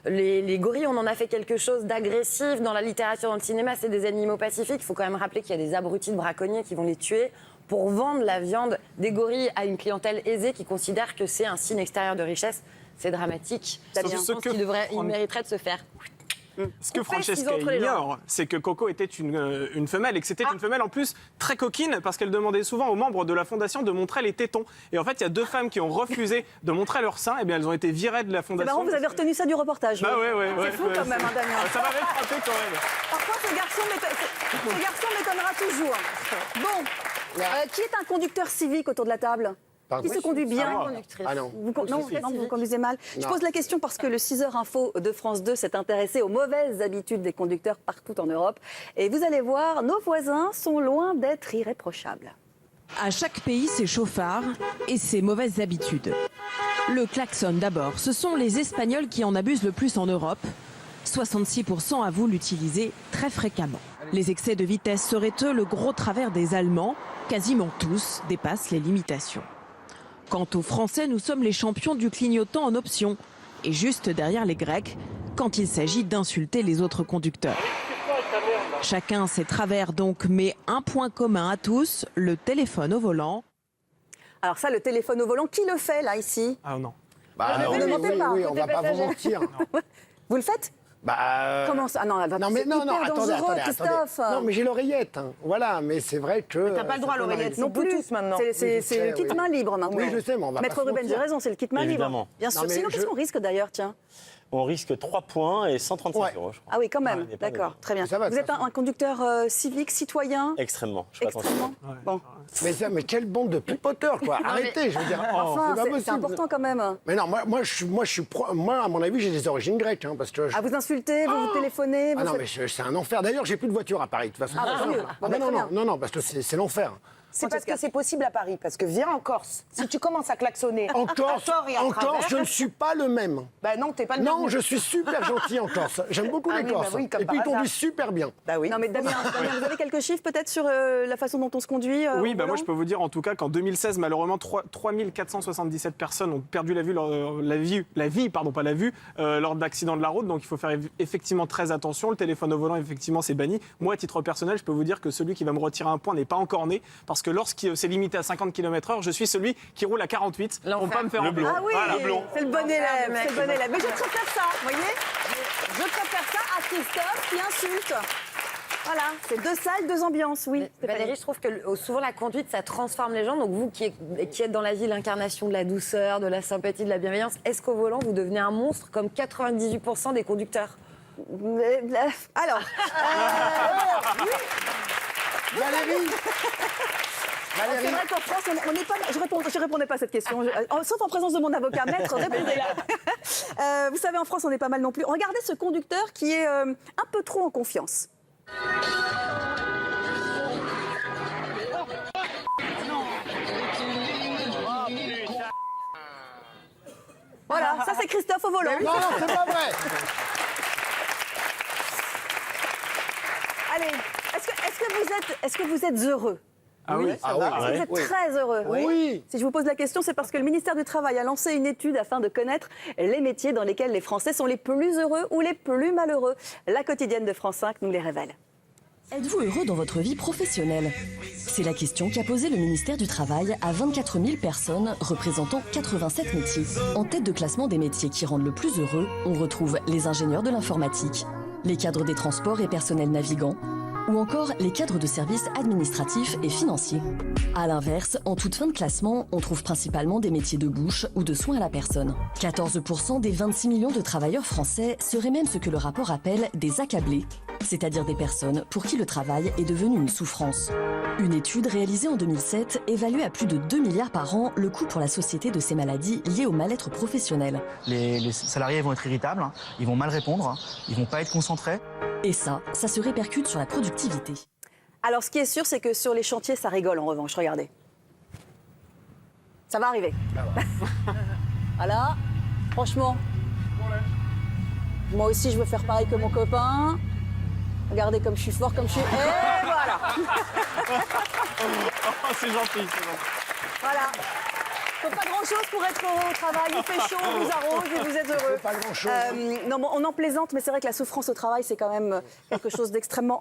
les gorilles, on en a fait quelque chose d'agressif dans la littérature, dans le cinéma. C'est des animaux pacifiques. Il faut quand même rappeler qu'il y a des abrutis de braconniers qui vont les tuer pour vendre la viande des gorilles à une clientèle aisée qui considère que c'est un signe extérieur de richesse. C'est dramatique. Je pense qu'il mériterait de se faire. Ce que Francesca ignore, c'est que Coco était une femelle et que c'était une femelle en plus très coquine parce qu'elle demandait souvent aux membres de la fondation de montrer les tétons. Et en fait, il y a 2 femmes qui ont refusé de montrer leurs seins, et bien elles ont été virées de la C'est fondation. marrant, vous avez retenu ça du reportage. Bah ouais. C'est fou quand même, hein, Damien. Ça m'avait frappé quand même. Parfois, ce garçon m'étonnera toujours. Bon, qui est un conducteur civique autour de la table? Qui se conduit bien? Ah non. Vous conduisez mal. Je pose la question parce que le 6h Info de France 2 s'est intéressé aux mauvaises habitudes des conducteurs partout en Europe. Et vous allez voir, nos voisins sont loin d'être irréprochables. À chaque pays, ses chauffards et ses mauvaises habitudes. Le klaxon d'abord. Ce sont les Espagnols qui en abusent le plus en Europe. 66% avouent l'utiliser très fréquemment. Les excès de vitesse seraient eux le gros travers des Allemands. Quasiment tous dépassent les limitations. Quant aux Français, nous sommes les champions du clignotant en option. Et juste derrière les Grecs, quand il s'agit d'insulter les autres conducteurs. Chacun ses travers donc, mais un point commun à tous, le téléphone au volant. Alors ça, le téléphone au volant, qui le fait là, ici? Ah non. Vous ne mentez pas. Oui, on va pas vous mentir. Vous le faites? Comment ça? Ah non, elle va non, mais non, attendez. Christophe. Non, mais j'ai l'oreillette. Hein. Voilà, mais c'est vrai que. Mais t'as pas le droit à l'oreillette, non plus maintenant. C'est le kit main libre maintenant. Oui, je sais, mais on va Maître Ruben, j'ai raison, c'est le kit main libre. Bien sûr. Sinon, qu'est-ce qu'on risque d'ailleurs, tiens? On risque 3 points et 135 euros, je crois. Ah oui, quand même. D'accord, très bien. Vous êtes un conducteur civique, citoyen? Extrêmement. Je fais attention. Bon. Mais quelle bande de pipoteurs, quoi. Arrêtez, je veux dire. Enfin, c'est important quand même. Mais non, moi, à mon avis, j'ai des origines grecques. Hein, parce que vous insultez, vous téléphonez. Ah non, mais c'est un enfer. D'ailleurs, j'ai plus de voiture à Paris, de toute façon. Non, parce que c'est l'enfer. C'est parce que c'est possible à Paris, parce que viens en Corse. Si tu commences à klaxonner en Corse, je ne suis pas le même. Bah non, t'es pas le même. Non, je suis super gentil en Corse. J'aime beaucoup les Corses. Bah oui, et puis ils conduisent super bien. Bah oui. Non mais Damien, vous avez quelques chiffres peut-être sur la façon dont on se conduit Oui, moi je peux vous dire en tout cas qu'en 2016, malheureusement, 3477 personnes ont perdu la vue lors d'accidents de la route. Donc il faut faire effectivement très attention. Le téléphone au volant, effectivement, c'est banni. Moi, à titre personnel, je peux vous dire que celui qui va me retirer un point n'est pas encore né. Parce que lorsqu'il s'est limité à 50 km/h, je suis celui qui roule à 48 pour ne pas me faire le blond. Ah oui, voilà, blond. C'est le bon élève, c'est le bon élève. Mais je préfère ça, vous voyez? Je préfère ça à Christophe qui insulte. Voilà, c'est 2 salles, 2 ambiances, oui. Valérie, je trouve que souvent la conduite, ça transforme les gens. Donc vous qui êtes dans la vie l'incarnation de la douceur, de la sympathie, de la bienveillance, est-ce qu'au volant, vous devenez un monstre comme 98% des conducteurs? Alors, oui. Valérie. C'est vrai qu'en France, on n'est pas. Je répondais pas à cette question, sauf en présence de mon avocat. Maître, répondez-la. Vous savez, en France, on n'est pas mal non plus. Regardez ce conducteur qui est un peu trop en confiance. Voilà, ça c'est Christophe au volant. Non, c'est pas vrai. Allez, est-ce que vous êtes heureux? Ah oui, Est-ce que vous êtes très heureux? Oui. Si je vous pose la question, c'est parce que le ministère du Travail a lancé une étude afin de connaître les métiers dans lesquels les Français sont les plus heureux ou les plus malheureux. La quotidienne de France 5 nous les révèle. Êtes-vous heureux dans votre vie professionnelle? C'est la question qu'a posée le ministère du Travail à 24 000 personnes représentant 87 métiers. En tête de classement des métiers qui rendent le plus heureux, on retrouve les ingénieurs de l'informatique, les cadres des transports et personnels navigants, ou encore les cadres de services administratifs et financiers. À l'inverse, en toute fin de classement, on trouve principalement des métiers de bouche ou de soins à la personne. 14% des 26 millions de travailleurs français seraient même ce que le rapport appelle des accablés, c'est-à-dire des personnes pour qui le travail est devenu une souffrance. Une étude réalisée en 2007 évaluait à plus de 2 milliards par an le coût pour la société de ces maladies liées au mal-être professionnel. Les salariés vont être irritables, ils vont mal répondre, ils vont pas être concentrés. Et ça se répercute sur la productivité. Alors, ce qui est sûr, c'est que sur les chantiers, ça rigole en revanche. Regardez. Ça va arriver. Voilà. Franchement, moi aussi, je veux faire pareil que mon copain. Regardez comme je suis fort, comme je suis... Et voilà. Oh, c'est gentil, c'est gentil. Voilà. Faut pas grand-chose pour être heureux au travail. Il fait chaud, on vous arrose et vous êtes heureux. Pas grand-chose. Non, bon, on en plaisante, mais c'est vrai que la souffrance au travail, c'est quand même quelque chose d'extrêmement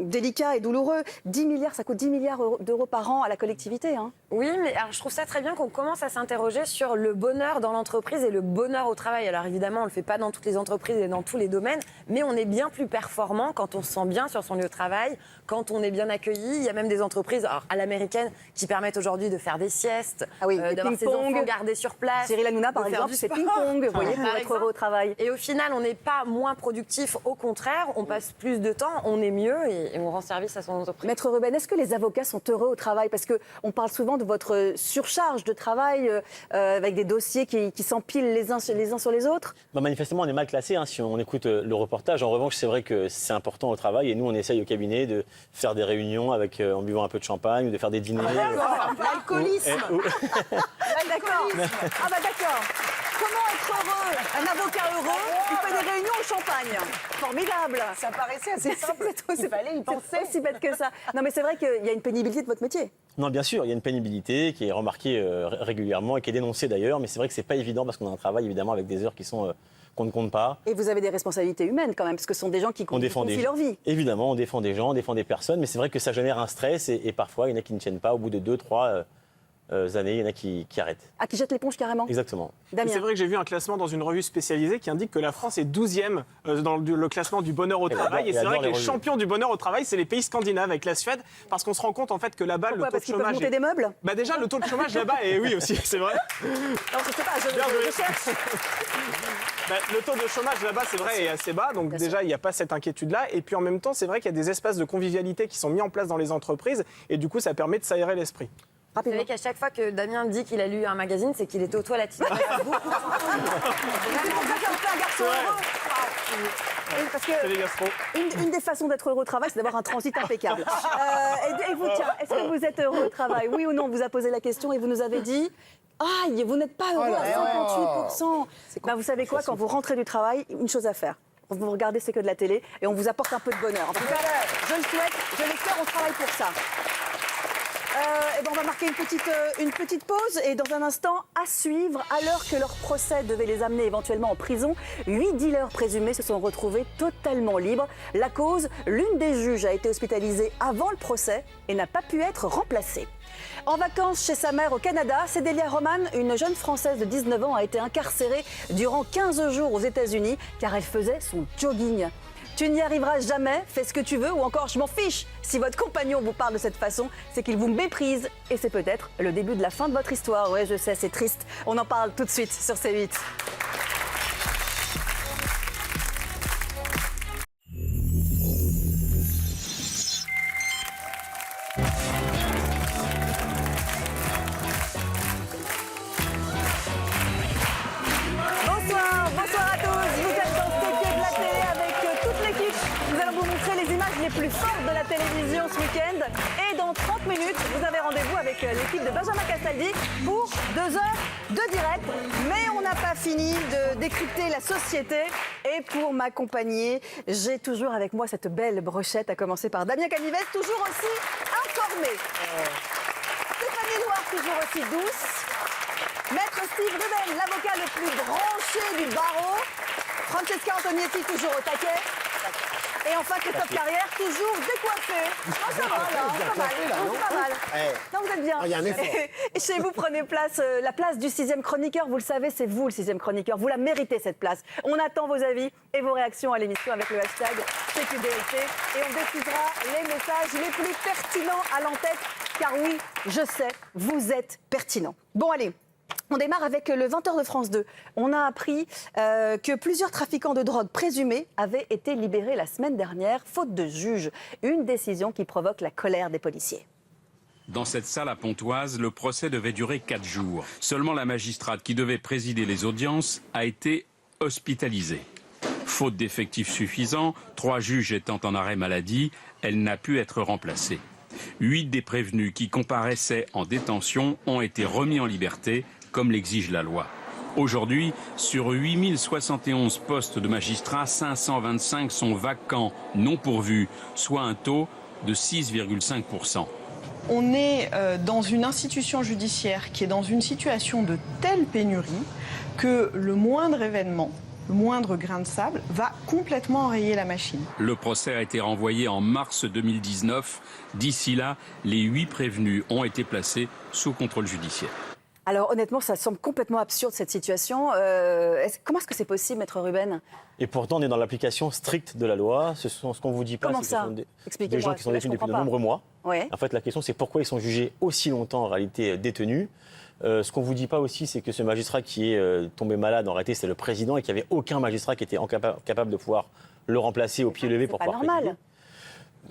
délicat et douloureux. 10 milliards, ça coûte 10 milliards d'euros par an à la collectivité. Hein. Oui, mais alors, je trouve ça très bien qu'on commence à s'interroger sur le bonheur dans l'entreprise et le bonheur au travail. Alors évidemment, on ne le fait pas dans toutes les entreprises et dans tous les domaines, mais on est bien plus performant quand on se sent bien sur son lieu de travail, quand on est bien accueilli. Il y a même des entreprises à l'américaine qui permettent aujourd'hui de faire des siestes, d'avoir ses enfants gardés sur place. Cyril Hanouna, par exemple, c'est ping-pong, vous voyez, pour être heureux au travail. Et au final, on n'est pas moins productif, au contraire, on passe plus de temps, on est mieux et on rend service à son entreprise. Maître Ruben, est-ce que les avocats sont heureux au travail? Parce qu'on parle souvent de votre surcharge de travail avec des dossiers qui s'empilent les uns sur les autres. Manifestement, on est mal classé si on écoute le reportage. En revanche, c'est vrai que c'est important au travail et nous, on essaye au cabinet de faire des réunions en buvant un peu de champagne ou de faire des dîners. L'alcoolisme. D'accord. Ah bah d'accord. Comment être heureux? Un avocat heureux, il fait des réunions au champagne. Formidable. Ça paraissait assez simple. Il fallait y penser. C'est aussi bête que ça. Non mais c'est vrai qu'il y a une pénibilité de votre métier. Non, bien sûr, il y a une pénibilité qui est remarquée régulièrement et qui est dénoncée d'ailleurs, mais c'est vrai que c'est pas évident parce qu'on a un travail évidemment avec des heures qui sont qu'on ne compte pas. Et vous avez des responsabilités humaines quand même, parce que ce sont des gens qui confient leur vie. Évidemment, on défend des gens, on défend des personnes, mais c'est vrai que ça génère un stress et parfois il y en a qui ne tiennent pas au bout de 2-3 années, il y en a qui arrêtent. Ah, qui jettent l'éponge carrément? Exactement. C'est vrai que j'ai vu un classement dans une revue spécialisée qui indique que la France est 12e dans le classement du bonheur au travail. Et c'est vrai que les champions du bonheur au travail, c'est les pays scandinaves avec la Suède, parce qu'on se rend compte en fait que là-bas, le taux de parce qu'ils chômage. peuvent monter des meubles? Bah déjà, le taux de chômage là-bas, et oui aussi, c'est vrai. Non, je sais pas, je cherche. Le taux de chômage là-bas, c'est vrai, est assez bas. Donc déjà, il n'y a pas cette inquiétude-là. Et puis en même temps, c'est vrai qu'il y a des espaces de convivialité qui sont mis en place dans les entreprises. Et du coup, ça permet de s'aérer l'esprit. Vous savez qu'à chaque fois que Damien dit qu'il a lu un magazine, c'est qu'il était aux toilettes. Il a beaucoup de un garçon heureux. Parce que une des façons d'être heureux au travail, c'est d'avoir un transit impeccable. Et vous, tiens, est-ce que vous êtes heureux au travail? Oui ou non? On vous a posé la question et vous nous avez dit... Aïe, vous n'êtes pas heureux à 58%. Vous savez quoi, quand vous rentrez du travail, une chose à faire. Vous regardez, c'est que de la télé et on vous apporte un peu de bonheur. En tout cas, je le souhaite, je l'espère, on travaille pour ça. On va marquer une petite pause et dans un instant, à suivre, alors que leur procès devait les amener éventuellement en prison, 8 dealers présumés se sont retrouvés totalement libres. La cause, l'une des juges a été hospitalisée avant le procès et n'a pas pu être remplacée. En vacances chez sa mère au Canada, Cédélia Roman, une jeune Française de 19 ans, a été incarcérée durant 15 jours aux États-Unis car elle faisait son jogging. Tu n'y arriveras jamais, fais ce que tu veux, ou encore je m'en fiche. Si votre compagnon vous parle de cette façon, c'est qu'il vous méprise. Et c'est peut-être le début de la fin de votre histoire. Ouais, je sais, c'est triste. On en parle tout de suite sur C8. Bonsoir à tous. Vous êtes dans C'est que de la télé avec toute l'équipe. Nous allons vous montrer les images les plus fortes de la télévision ce week-end. Et dans 30 minutes, vous avez rendez-vous avec l'équipe de Benjamin Castaldi pour 2 heures de direct. Mais on n'a pas fini de décrypter la société. Et pour m'accompagner, j'ai toujours avec moi cette belle brochette, à commencer par Damien Canivez, toujours aussi informé. Stéphanie Loire, toujours aussi douce. Maître Steve Ruben, l'avocat le plus branché du barreau. Francesca Antonietti, toujours au taquet. Et enfin, Christophe Carrière, toujours décoiffé. Ah, ça va, là, pas mal. Pas mal. Non, vous êtes bien. Il y a un effort. Et chez vous, prenez place, la place du 6e chroniqueur. Vous le savez, c'est vous le 6e chroniqueur. Vous la méritez, cette place. On attend vos avis et vos réactions à l'émission avec le hashtag CQDLT. Et on diffusera les messages les plus pertinents à l'entête. Car oui, je sais, vous êtes pertinent. Bon, allez. On démarre avec le 20h de France 2. On a appris que plusieurs trafiquants de drogue présumés avaient été libérés la semaine dernière, faute de juge. Une décision qui provoque la colère des policiers. Dans cette salle à Pontoise, le procès devait durer 4 jours. Seulement la magistrate qui devait présider les audiences a été hospitalisée. Faute d'effectifs suffisants, 3 juges étant en arrêt maladie, elle n'a pu être remplacée. 8 des prévenus qui comparaissaient en détention ont été remis en liberté, comme l'exige la loi. Aujourd'hui, sur 8071 postes de magistrats, 525 sont vacants, non pourvus, soit un taux de 6,5%. On est dans une institution judiciaire qui est dans une situation de telle pénurie que le moindre événement, le moindre grain de sable va complètement enrayer la machine. Le procès a été renvoyé en mars 2019. D'ici là, les 8 prévenus ont été placés sous contrôle judiciaire. Alors honnêtement, ça semble complètement absurde cette situation. Comment est-ce que c'est possible, Maître Ruben? Et pourtant, on est dans l'application stricte de la loi. Ce qu'on vous dit pas, Comment c'est ça? que ce sont Expliquez-moi, des gens qui sont parce que là, détenus je depuis de comprends nombreux mois. Ouais. En fait, la question, c'est pourquoi ils sont jugés aussi longtemps en réalité détenus. Ce qu'on vous dit pas aussi, c'est que ce magistrat qui est tombé malade, en réalité, c'est le président et qu'il n'y avait aucun magistrat qui était capable de pouvoir le remplacer au pied levé pour pouvoir présider.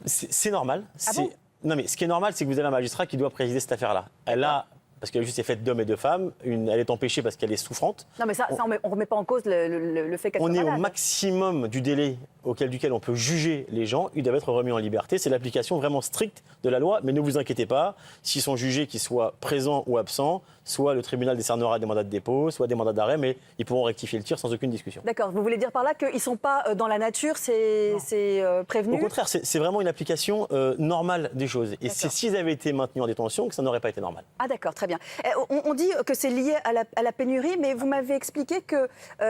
C'est normal. Ah bon? Non, mais ce qui est normal, c'est que vous avez un magistrat qui doit présider cette affaire-là. Elle a, parce qu'elle juste est faite d'hommes et de femmes, elle est empêchée parce qu'elle est souffrante. Non, mais ça on ne remet pas en cause le fait qu'elle soit On est malade. au maximum du délai duquel on peut juger les gens. Ils doivent être remis en liberté. C'est l'application vraiment stricte de la loi. Mais ne vous inquiétez pas, s'ils sont jugés, qu'ils soient présents ou absents, soit le tribunal décernera des mandats de dépôt, soit des mandats d'arrêt, mais ils pourront rectifier le tir sans aucune discussion. D'accord. Vous voulez dire par là qu'ils ne sont pas dans la nature, c'est prévenu? Au contraire, c'est vraiment une application normale des choses. Et c'est s'ils avaient été maintenus en détention que ça n'aurait pas été normal. Ah d'accord, très bien. On dit que c'est lié à la pénurie, mais vous m'avez expliqué que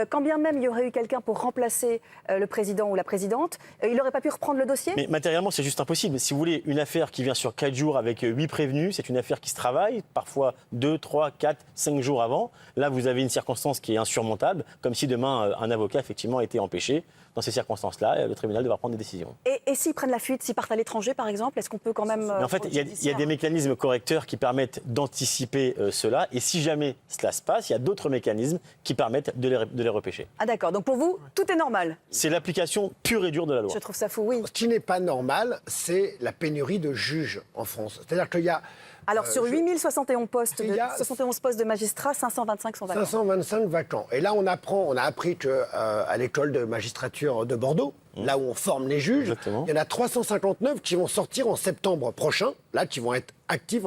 quand bien même il y aurait eu quelqu'un pour remplacer le président ou la présidente, il n'aurait pas pu reprendre le dossier? Mais matériellement, c'est juste impossible. Si vous voulez, une affaire qui vient sur 4 jours avec 8 prévenus, c'est une affaire qui se travaille, parfois 2, 3, 4, 5 jours avant. Là, vous avez une circonstance qui est insurmontable, comme si demain, un avocat, effectivement, était empêché. Dans ces circonstances-là, le tribunal devra prendre des décisions. Et s'ils prennent la fuite, s'ils partent à l'étranger, par exemple, est-ce qu'on peut quand même... Mais en fait, il y a des mécanismes correcteurs qui permettent d'anticiper cela. Et si jamais cela se passe, il y a d'autres mécanismes qui permettent de les repêcher. Ah d'accord, donc pour vous, tout est normal? C'est l'application pure et dure de la loi. Je trouve ça fou, oui. Ce qui n'est pas normal, c'est la pénurie de juges en France. C'est-à-dire qu'il y a... Alors sur 8071 postes, 71 postes de magistrats, 525 sont vacants. 525 vacants. Et là, on a appris qu'à l'école de magistrature de Bordeaux, là où on forme les juges, Exactement. il y en a 359 qui vont sortir en septembre prochain, là, qui vont être actifs.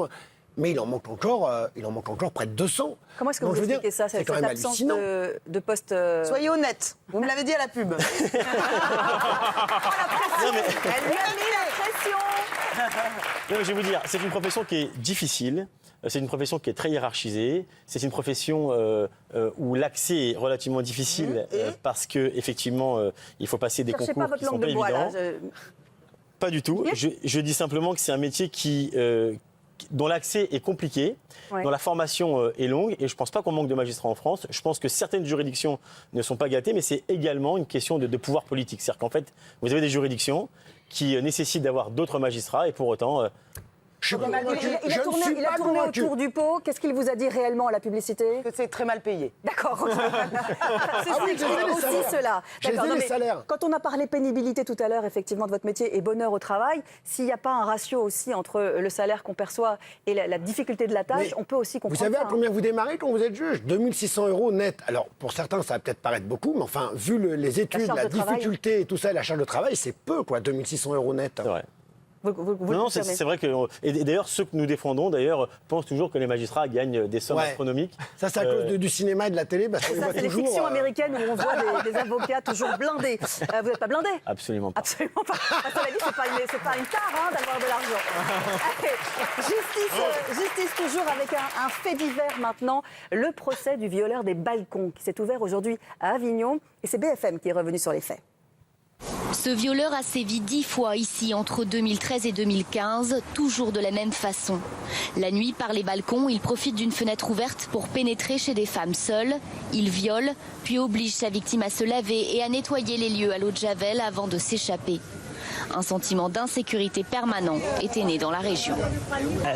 Mais il en manque encore près de 200. Comment est-ce que vous expliquez ça, cette absence de postes Soyez honnête, vous me l'avez dit à la pub. Elle lui a mis la pression. Non, mais je vais vous dire, c'est une profession qui est difficile, c'est une profession qui est très hiérarchisée, c'est une profession où l'accès est relativement difficile parce qu'effectivement, il faut passer des concours qui ne sont pas évidents. Pas du tout. Je dis simplement que c'est un métier dont l'accès est compliqué, dont la formation est longue, et je ne pense pas qu'on manque de magistrats en France. Je pense que certaines juridictions ne sont pas gâtées, mais c'est également une question de pouvoir politique. C'est-à-dire qu'en fait, vous avez des juridictions qui nécessitent d'avoir d'autres magistrats, et pour autant... Il a tourné autour du pot. Qu'est-ce qu'il vous a dit réellement à la publicité? Que c'est très mal payé. D'accord. C'est aussi cela. Quand on a parlé pénibilité tout à l'heure, effectivement, de votre métier et bonheur au travail, s'il n'y a pas un ratio aussi entre le salaire qu'on perçoit et la difficulté de la tâche, on peut aussi comprendre. Vous savez à combien vous démarrez quand vous êtes juge? 2600 € net. Alors, pour certains, ça va peut-être paraître beaucoup, mais enfin, vu les études, la difficulté et tout ça, et la charge de travail, c'est peu, quoi, 2600 € net. C'est vrai. Non, c'est vrai que... Et d'ailleurs, ceux que nous défendons, d'ailleurs, pensent toujours que les magistrats gagnent des sommes astronomiques. Ça, c'est à cause du cinéma et de la télé, parce qu'on les voit C'est les toujours... fictions américaines où on voit des avocats toujours blindés. Vous n'êtes pas blindé? Absolument pas. Absolument pas. Cela dit, c'est pas une tare d'avoir de l'argent. Justice toujours avec un fait divers maintenant. Le procès du violeur des balcons qui s'est ouvert aujourd'hui à Avignon. Et c'est BFM qui est revenu sur les faits. Ce violeur a sévi 10 fois ici entre 2013 et 2015, toujours de la même façon. La nuit, par les balcons, il profite d'une fenêtre ouverte pour pénétrer chez des femmes seules. Il viole, puis oblige sa victime à se laver et à nettoyer les lieux à l'eau de javel avant de s'échapper. Un sentiment d'insécurité permanent était né dans la région.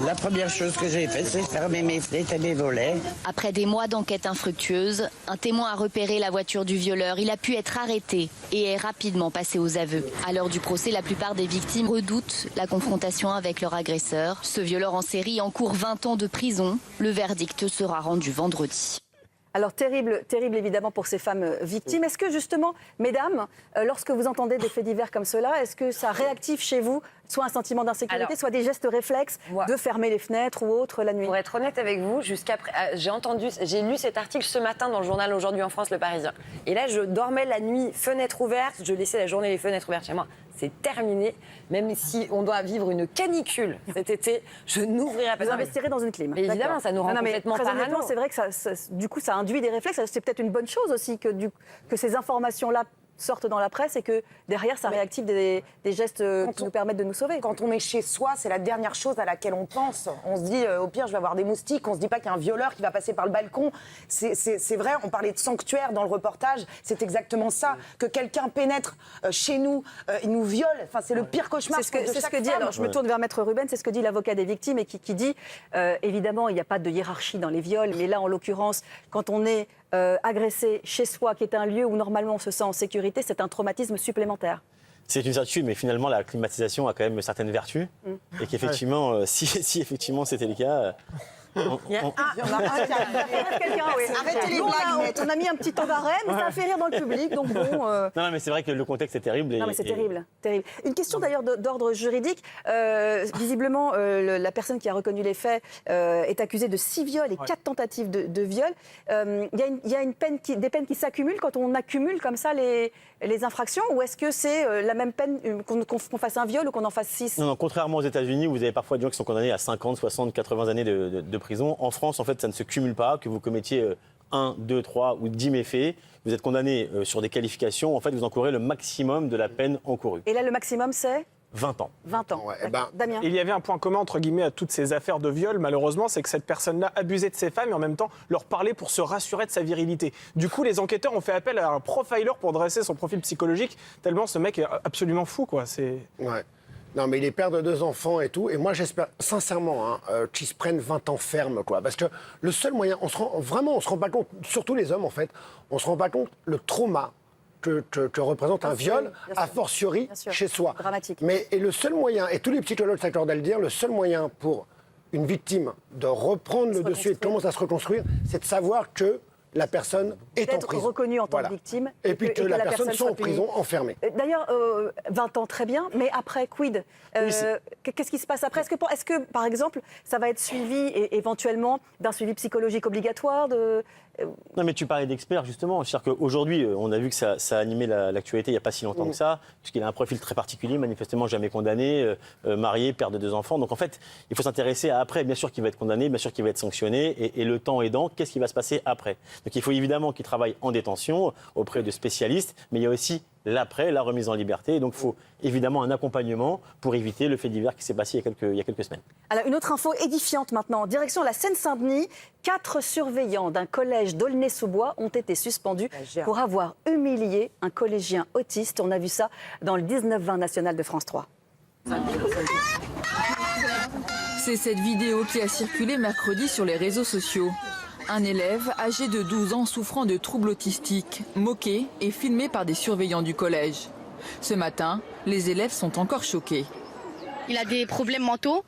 La première chose que j'ai faite, c'est fermer mes fenêtres et mes volets. Après des mois d'enquête infructueuse, un témoin a repéré la voiture du violeur. Il a pu être arrêté et est rapidement passé aux aveux. À l'heure du procès, la plupart des victimes redoutent la confrontation avec leur agresseur. Ce violeur en série encourt 20 ans de prison. Le verdict sera rendu vendredi. Alors terrible évidemment pour ces femmes victimes. Est-ce que justement, mesdames, lorsque vous entendez des faits divers comme cela, est-ce que ça réactive chez vous soit un sentiment d'insécurité, soit des gestes réflexes de fermer les fenêtres ou autre la nuit? Pour être honnête avec vous, j'ai lu cet article ce matin dans le journal Aujourd'hui en France, Le Parisien. Et là, je dormais la nuit, fenêtre ouverte, je laissais la journée les fenêtres ouvertes chez moi. C'est terminé. Même si on doit vivre une canicule cet été, je n'ouvrirai pas. Vous investirez dans une clim. Mais évidemment, ça nous rend complètement parano. C'est vrai que du coup, ça induit des réflexes. C'est peut-être une bonne chose aussi que ces informations-là sortent dans la presse et que derrière, ça réactive des gestes qui nous permettent de nous sauver. Quand on est chez soi, c'est la dernière chose à laquelle on pense. On se dit, au pire, je vais avoir des moustiques. On se dit pas qu'il y a un violeur qui va passer par le balcon. C'est vrai, on parlait de sanctuaire dans le reportage. C'est exactement ça. Que quelqu'un pénètre chez nous, il nous viole. Enfin, c'est le pire cauchemar. C'est ce que dit, alors je me tourne vers Maître Ruben, c'est ce que dit l'avocat des victimes et qui dit, évidemment, il n'y a pas de hiérarchie dans les viols, mais là, en l'occurrence, quand on est agressé chez soi, qui est un lieu où normalement on se sent en sécurité, c'est un traumatisme supplémentaire. C'est une certitude, mais finalement, la climatisation a quand même certaines vertus. Et qu'effectivement, si effectivement c'était le cas... Arrêtez les blagues. On a mis un petit temps d'arrêt, mais ça a fait rire dans le public, donc bon... Non, mais c'est vrai que le contexte est terrible. Non, mais c'est terrible. Une question d'ailleurs d'ordre juridique. Visiblement, la personne qui a reconnu les faits est accusée de 6 viols et 4 tentatives de viol. Il y a des peines qui s'accumulent quand on accumule comme ça les infractions, ou est-ce que c'est la même peine qu'on fasse un viol ou qu'on en fasse 6? Non, contrairement aux États-Unis, où vous avez parfois des gens qui sont condamnés à 50, 60, 80 années de prison. En France, en fait, ça ne se cumule pas. Que vous commettiez 1, 2, 3 ou 10 méfaits, vous êtes condamné sur des qualifications. En fait, vous encourez le maximum de la peine encourue. Et là, le maximum, c'est 20 ans. 20 ans. Damien. Il y avait un point commun, entre guillemets, à toutes ces affaires de viol, malheureusement, c'est que cette personne-là abusait de ses femmes et en même temps leur parlait pour se rassurer de sa virilité. Du coup, les enquêteurs ont fait appel à un profiler pour dresser son profil psychologique, tellement ce mec est absolument fou, quoi. Ouais. Non, mais il est père de 2 enfants et tout. Et moi, j'espère sincèrement qu'ils se prennent 20 ans ferme, quoi. Parce que le seul moyen, on se rend pas compte, surtout les hommes, en fait, on se rend pas compte le trauma que représente un viol, a fortiori chez soi. Dramatique. Et le seul moyen, et tous les psychologues s'accordent à le dire, le seul moyen pour une victime de reprendre le dessus et de commencer à se reconstruire, c'est de savoir que la personne est en prison. D'être reconnue en tant que victime. Et puis que la personne soit en prison, enfermée. D'ailleurs, 20 ans, très bien, mais après, quid? Qu'est-ce qui se passe après? Est-ce que, par exemple, ça va être suivi éventuellement d'un suivi psychologique obligatoire Non, mais tu parlais d'experts, justement. C'est-à-dire qu'aujourd'hui, on a vu que ça a animé l'actualité il n'y a pas si longtemps que ça, puisqu'il a un profil très particulier, manifestement jamais condamné, marié, père de 2 enfants. Donc, en fait, il faut s'intéresser à après. Bien sûr qu'il va être condamné, bien sûr qu'il va être sanctionné, et le temps aidant, qu'est-ce qui va se passer après? Donc, il faut évidemment qu'il travaille en détention, auprès de spécialistes, mais il y a aussi l'après, la remise en liberté. Donc, il faut évidemment un accompagnement pour éviter le fait divers qui s'est passé il y a quelques semaines. Alors, une autre info édifiante maintenant. Direction la Seine-Saint-Denis, 4 surveillants d'un collège d'Aulnay-sous-Bois ont été suspendus pour avoir humilié un collégien autiste. On a vu ça dans le 19-20 national de France 3. C'est cette vidéo qui a circulé mercredi sur les réseaux sociaux. Un élève âgé de 12 ans souffrant de troubles autistiques, moqué et filmé par des surveillants du collège. Ce matin, les élèves sont encore choqués. il a des problèmes mentaux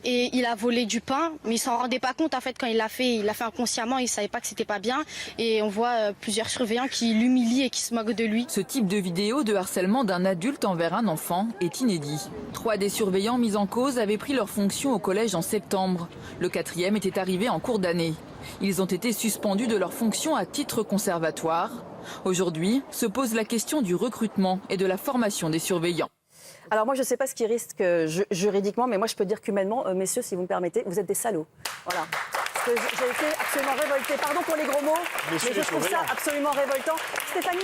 et il a volé du pain, mais il s'en rendait pas compte en fait quand il l'a fait inconsciemment, il savait pas que c'était pas bien et on voit plusieurs surveillants qui l'humilient et qui se moquent de lui. Ce type de vidéo de harcèlement d'un adulte envers un enfant est inédit. 3 des surveillants mis en cause avaient pris leurs fonctions au collège en septembre. Le 4e était arrivé en cours d'année. Ils ont été suspendus de leurs fonctions à titre conservatoire. Aujourd'hui, se pose la question du recrutement et de la formation des surveillants. Alors moi, je ne sais pas ce qui risque juridiquement, mais moi, je peux dire qu'humainement, messieurs, si vous me permettez, vous êtes des salauds. Voilà. Parce que j'ai été absolument révoltée. Pardon pour les gros mots, mais je trouve ça absolument révoltant. Stéphanie,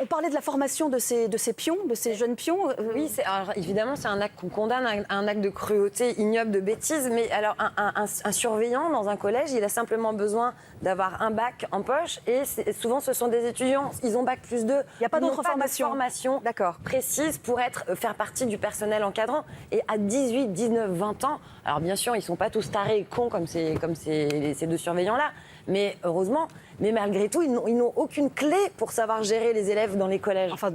on parlait de la formation de ces pions, de ces jeunes pions. Oui, alors, évidemment, c'est un acte qu'on condamne, un acte de cruauté, ignoble, de bêtise. Mais alors, un surveillant dans un collège, il a simplement besoin d'avoir un bac en poche. Et souvent, ce sont des étudiants, ils ont bac plus 2. Il n'y a pas d'autre formation précise pour faire partie du personnel encadrant. Et à 18, 19, 20 ans, alors bien sûr, ils ne sont pas tous tarés et cons comme ces 2 surveillants-là. Mais heureusement, mais malgré tout, ils n'ont aucune clé pour savoir gérer les élèves dans les collèges. Enfin,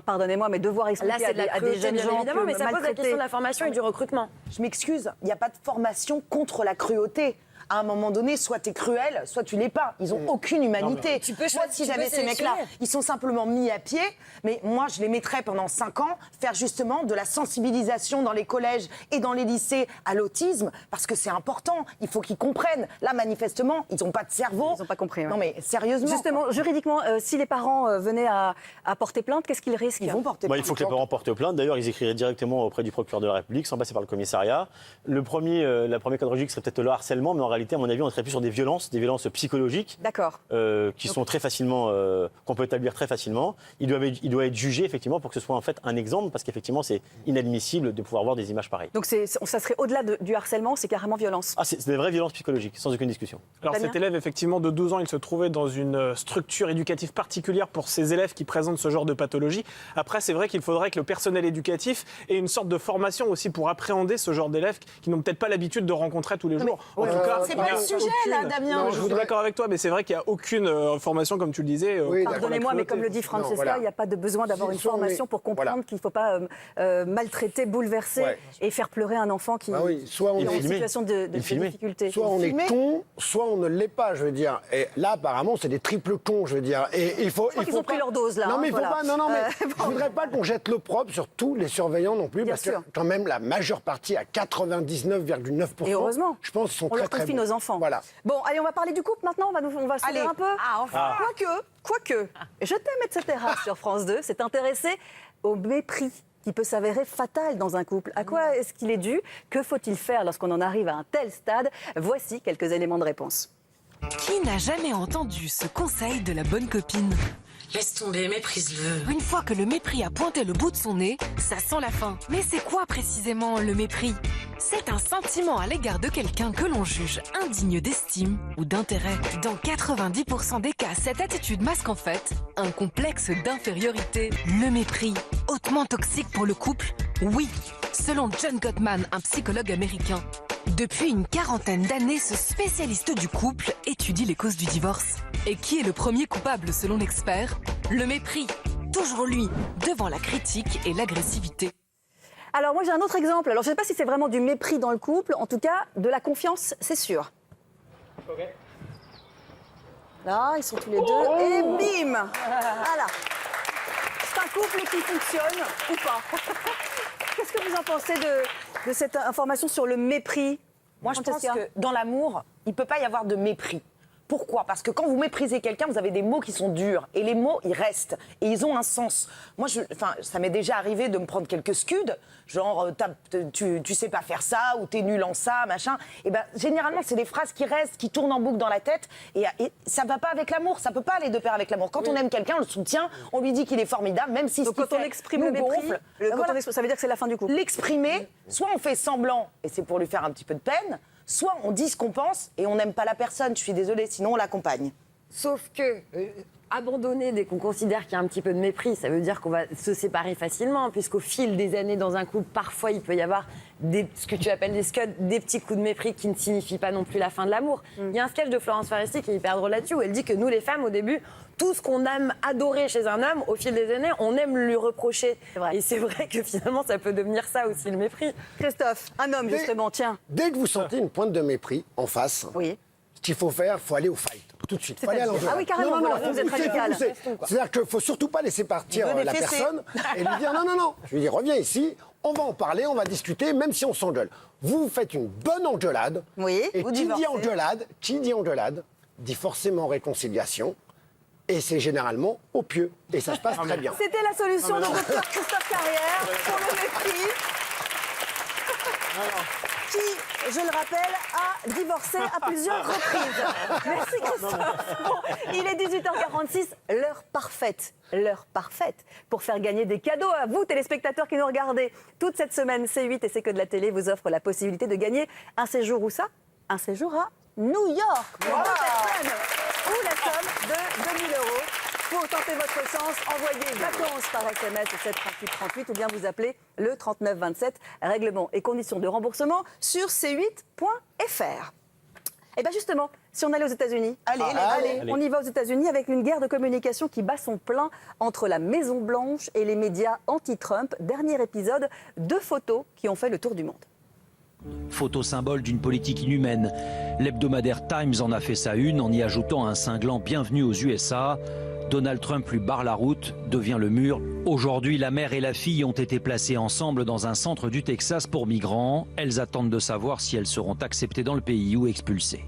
pardonnez-moi, mais devoir expliquer à des jeunes gens évidemment, mais ça pose la question de la formation et du recrutement. Je m'excuse, il n'y a pas de formation contre la cruauté. À un moment donné, soit tu es cruel, soit tu l'es pas. Ils n'ont aucune humanité. Moi, si j'avais ces mecs-là, ils sont simplement mis à pied. Mais moi, je les mettrais pendant 5 ans faire justement de la sensibilisation dans les collèges et dans les lycées à l'autisme, parce que c'est important. Il faut qu'ils comprennent. Là, manifestement, ils n'ont pas de cerveau. Ils n'ont pas compris. Ouais. Non, mais sérieusement. Justement, juridiquement, si les parents venaient à porter plainte, qu'est-ce qu'ils risquent ? Ils vont porter plainte. Il faut que les parents portent plainte. D'ailleurs, ils écriraient directement auprès du procureur de la République, sans passer par le commissariat. La première cadre juridique serait peut-être le harcèlement, mais en réalité, à mon avis, on serait plus sur des violences psychologiques. D'accord. Qui sont très facilement, qu'on peut établir très facilement. Il doit être jugé effectivement pour que ce soit en fait un exemple, parce qu'effectivement c'est inadmissible de pouvoir voir des images pareilles. Donc ça serait au-delà du harcèlement, c'est carrément violence. Ah, c'est des vraies violences psychologiques, sans aucune discussion. Alors cet élève effectivement de 12 ans, il se trouvait dans une structure éducative particulière pour ces élèves qui présentent ce genre de pathologie. Après, c'est vrai qu'il faudrait que le personnel éducatif ait une sorte de formation aussi pour appréhender ce genre d'élèves qui n'ont peut-être pas l'habitude de rencontrer tous les jours. En tout cas, c'est pas le sujet là, Damien. Non, je suis d'accord avec toi, mais c'est vrai qu'il n'y a aucune formation, comme tu le disais. Oui, pardonnez-moi, mais comme le dit Francesca, il n'y a pas de besoin d'avoir une formation pour comprendre qu'il ne faut pas maltraiter, bouleverser et faire pleurer un enfant qui est en situation de difficulté. Soit on est con, soit on ne l'est pas, je veux dire. Et là, apparemment, c'est des triples cons, je veux dire. Et il faut. Ils ont pris leur dose là. Non, mais il faut pas. Non, mais je voudrais pas qu'on jette l'opprobre sur tous les surveillants non plus, parce que quand même la majeure partie, à 99,9%. Et heureusement. Je pense qu'ils sont très très bons. On leur confie nos enfants. Voilà. Bon, allez, on va parler du couple maintenant. On va se un peu. Ah, enfin. Quoique, Je t'aime, etc. sur France 2 s'est intéressé au mépris qui peut s'avérer fatal dans un couple. À quoi est-ce qu'il est dû ? Que faut-il faire lorsqu'on en arrive à un tel stade ? Voici quelques éléments de réponse. Qui n'a jamais entendu ce conseil de la bonne copine ? Laisse tomber, méprise-le. Une fois que le mépris a pointé le bout de son nez, ça sent la fin. Mais c'est quoi précisément le mépris ? C'est un sentiment à l'égard de quelqu'un que l'on juge indigne d'estime ou d'intérêt. Dans 90% des cas, cette attitude masque en fait un complexe d'infériorité. Le mépris, hautement toxique pour le couple ? Oui, selon John Gottman, un psychologue américain. Depuis une 40aine d'années, ce spécialiste du couple étudie les causes du divorce. Et qui est le premier coupable selon l'expert ? Le mépris. Toujours lui, devant la critique et l'agressivité. Alors moi j'ai un autre exemple. Alors je ne sais pas si c'est vraiment du mépris dans le couple, en tout cas de la confiance, c'est sûr. Ok. Là, ils sont tous les deux et bim. Voilà. C'est un couple qui fonctionne ou pas. Qu'est-ce que vous en pensez de cette information sur le mépris ? Moi, je pense que dans l'amour, il ne peut pas y avoir de mépris. Pourquoi ? Parce que quand vous méprisez quelqu'un, vous avez des mots qui sont durs. Et les mots, ils restent. Et ils ont un sens. Moi, ça m'est déjà arrivé de me prendre quelques scuds. Genre, tu sais pas faire ça, ou t'es nul en ça, machin. Et ben, généralement, c'est des phrases qui restent, qui tournent en boucle dans la tête. Et ça va pas avec l'amour. Ça peut pas aller de pair avec l'amour. Quand on aime quelqu'un, on le soutient, on lui dit qu'il est formidable, même si donc, quand on exprime le mépris, ça veut dire que c'est la fin du couple. L'exprimer, soit on fait semblant, et c'est pour lui faire un petit peu de peine, soit on dit ce qu'on pense et on n'aime pas la personne, je suis désolée, sinon on l'accompagne. Sauf que, abandonner dès qu'on considère qu'il y a un petit peu de mépris, ça veut dire qu'on va se séparer facilement, puisqu'au fil des années dans un couple, parfois il peut y avoir ce que tu appelles des scuds, des petits coups de mépris qui ne signifient pas non plus la fin de l'amour. Il y a un sketch de Florence Foresti qui est hyper drôle là-dessus, où elle dit que nous les femmes, au début, tout ce qu'on aime adorer chez un homme, au fil des années, on aime lui reprocher. Et c'est vrai que finalement, ça peut devenir ça aussi, le mépris. Christophe, un homme justement, tiens. Dès que vous sentez une pointe de mépris en face, ce qu'il faut faire, il faut aller au fight. Tout de suite. Faut aller à l'enjeu. Ah oui, carrément, non, vous êtes radical. C'est-à-dire qu'il ne faut surtout pas laisser partir la personne et lui dire non. Je lui dis reviens ici, on va en parler, on va discuter, même si on s'engueule. Vous faites une bonne engueulade. Et qui dit engueulade, dit forcément réconciliation. Et c'est généralement au pieu. Et ça se passe très bien. C'était la solution de Dr Christophe Carrière pour le mépris. Qui, je le rappelle, a divorcé à plusieurs reprises. Merci Christophe. Bon, il est 18h46, l'heure parfaite pour faire gagner des cadeaux à vous, téléspectateurs qui nous regardez. Toute cette semaine, C8 et C'est que de la télé vous offre la possibilité de gagner un séjour où ça ? Un séjour à New York. Pour 2 personnes. Ou la somme de 2 000 €. Pour tenter votre chance, envoyez vacances par SMS au 73838 ou bien vous appelez le 3927. Règlement et conditions de remboursement sur c8.fr. Et bien justement, si on allait aux États-Unis, allez, on y va aux États-Unis avec une guerre de communication qui bat son plein entre la Maison-Blanche et les médias anti-Trump. Dernier épisode, 2 photos qui ont fait le tour du monde. Photo symbole d'une politique inhumaine. L'hebdomadaire Times en a fait sa une en y ajoutant un cinglant bienvenue aux USA. Donald Trump lui barre la route, devient le mur. Aujourd'hui, la mère et la fille ont été placées ensemble dans un centre du Texas pour migrants. Elles attendent de savoir si elles seront acceptées dans le pays ou expulsées.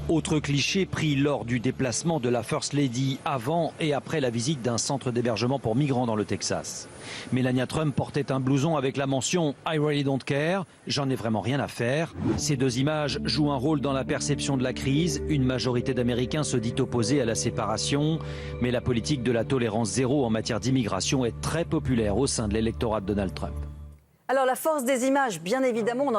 Autre cliché pris lors du déplacement de la First Lady avant et après la visite d'un centre d'hébergement pour migrants dans le Texas. Melania Trump portait un blouson avec la mention « I really don't care », j'en ai vraiment rien à faire. Ces 2 images jouent un rôle dans la perception de la crise. Une majorité d'Américains se dit opposée à la séparation. Mais la politique de la tolérance zéro en matière d'immigration est très populaire au sein de l'électorat de Donald Trump. Alors la force des images, bien évidemment,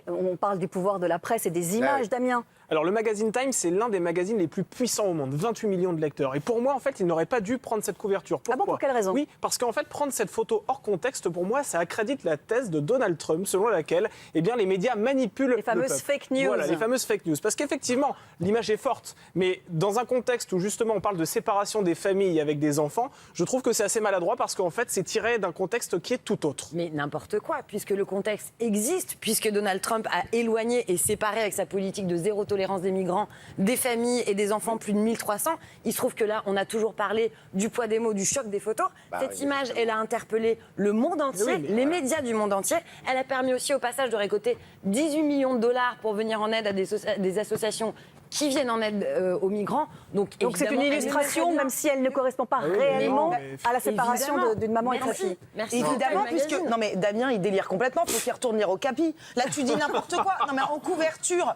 on parle du pouvoir de la presse et des images, Damien. Alors le magazine Time, c'est l'un des magazines les plus puissants au monde, 28 millions de lecteurs. Et pour moi, en fait, il n'aurait pas dû prendre cette couverture. Pourquoi ? Pour quelle raison ? Oui, parce qu'en fait, prendre cette photo hors contexte, pour moi, ça accrédite la thèse de Donald Trump, selon laquelle les médias manipulent les fameuses fake news. Voilà, les fameuses fake news. Parce qu'effectivement, l'image est forte, mais dans un contexte où justement on parle de séparation des familles avec des enfants, je trouve que c'est assez maladroit parce qu'en fait, c'est tiré d'un contexte qui est tout autre. Mais n'importe quoi, puisque le contexte existe, puisque Donald Trump a éloigné et séparé avec sa politique de zéro tolérance des migrants des familles et des enfants, plus de 1300. Il se trouve que là, on a toujours parlé du poids des mots, du choc des photos. Cette image, elle a interpellé le monde entier, les médias du monde entier. Elle a permis aussi au passage de récolter 18 millions de dollars pour venir en aide à des associations qui viennent en aide aux migrants. Donc c'est une illustration, même si elle ne correspond pas réellement à la séparation d'une maman et de sa fille. Merci. Évidemment, puisque... Non mais Damien, il délire complètement, il faut qu'il retourne lire au capi. Là, tu dis n'importe quoi. Non mais en couverture,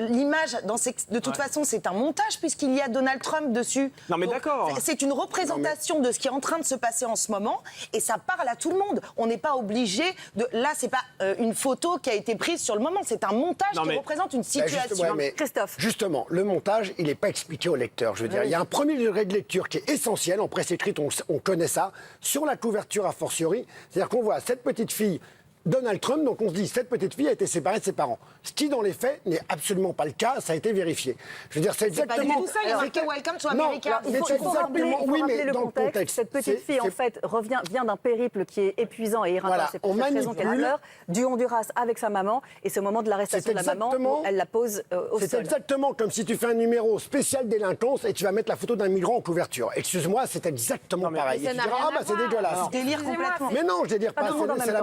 l'image, de toute façon, c'est un montage, puisqu'il y a Donald Trump dessus. Non mais d'accord. C'est une représentation de ce qui est en train de se passer en ce moment, et ça parle à tout le monde. On n'est pas obligé de... Là, c'est pas une photo qui a été prise sur le moment, c'est un montage qui représente une situation. Christophe. Justement, le montage, il n'est pas expliqué au lecteur. Je veux dire, il y a un premier degré de lecture qui est essentiel. En presse écrite, on connaît ça. Sur la couverture, a fortiori, c'est-à-dire qu'on voit cette petite fille, Donald Trump, donc on se dit, cette petite fille a été séparée de ses parents. Ce qui, dans les faits, n'est absolument pas le cas. Ça a été vérifié. Je veux dire, c'est exactement... pas du tout ça, il y a marqué « Welcome to America ». Il faut rappeler le contexte. Cette petite fille, en fait, vient d'un périple qui est épuisant et éreintant. Voilà, c'est pour cette raison qu'elle pleure, du Honduras avec sa maman. Et c'est au moment de l'arrestation de la maman, elle la pose au sol. C'est exactement comme si tu fais un numéro spécial délinquance et tu vas mettre la photo d'un migrant en couverture. Excuse-moi, c'est exactement pareil. Et tu diras, c'est dégueulasse. Je délire complètement. Mais non, je délire pas. C'est la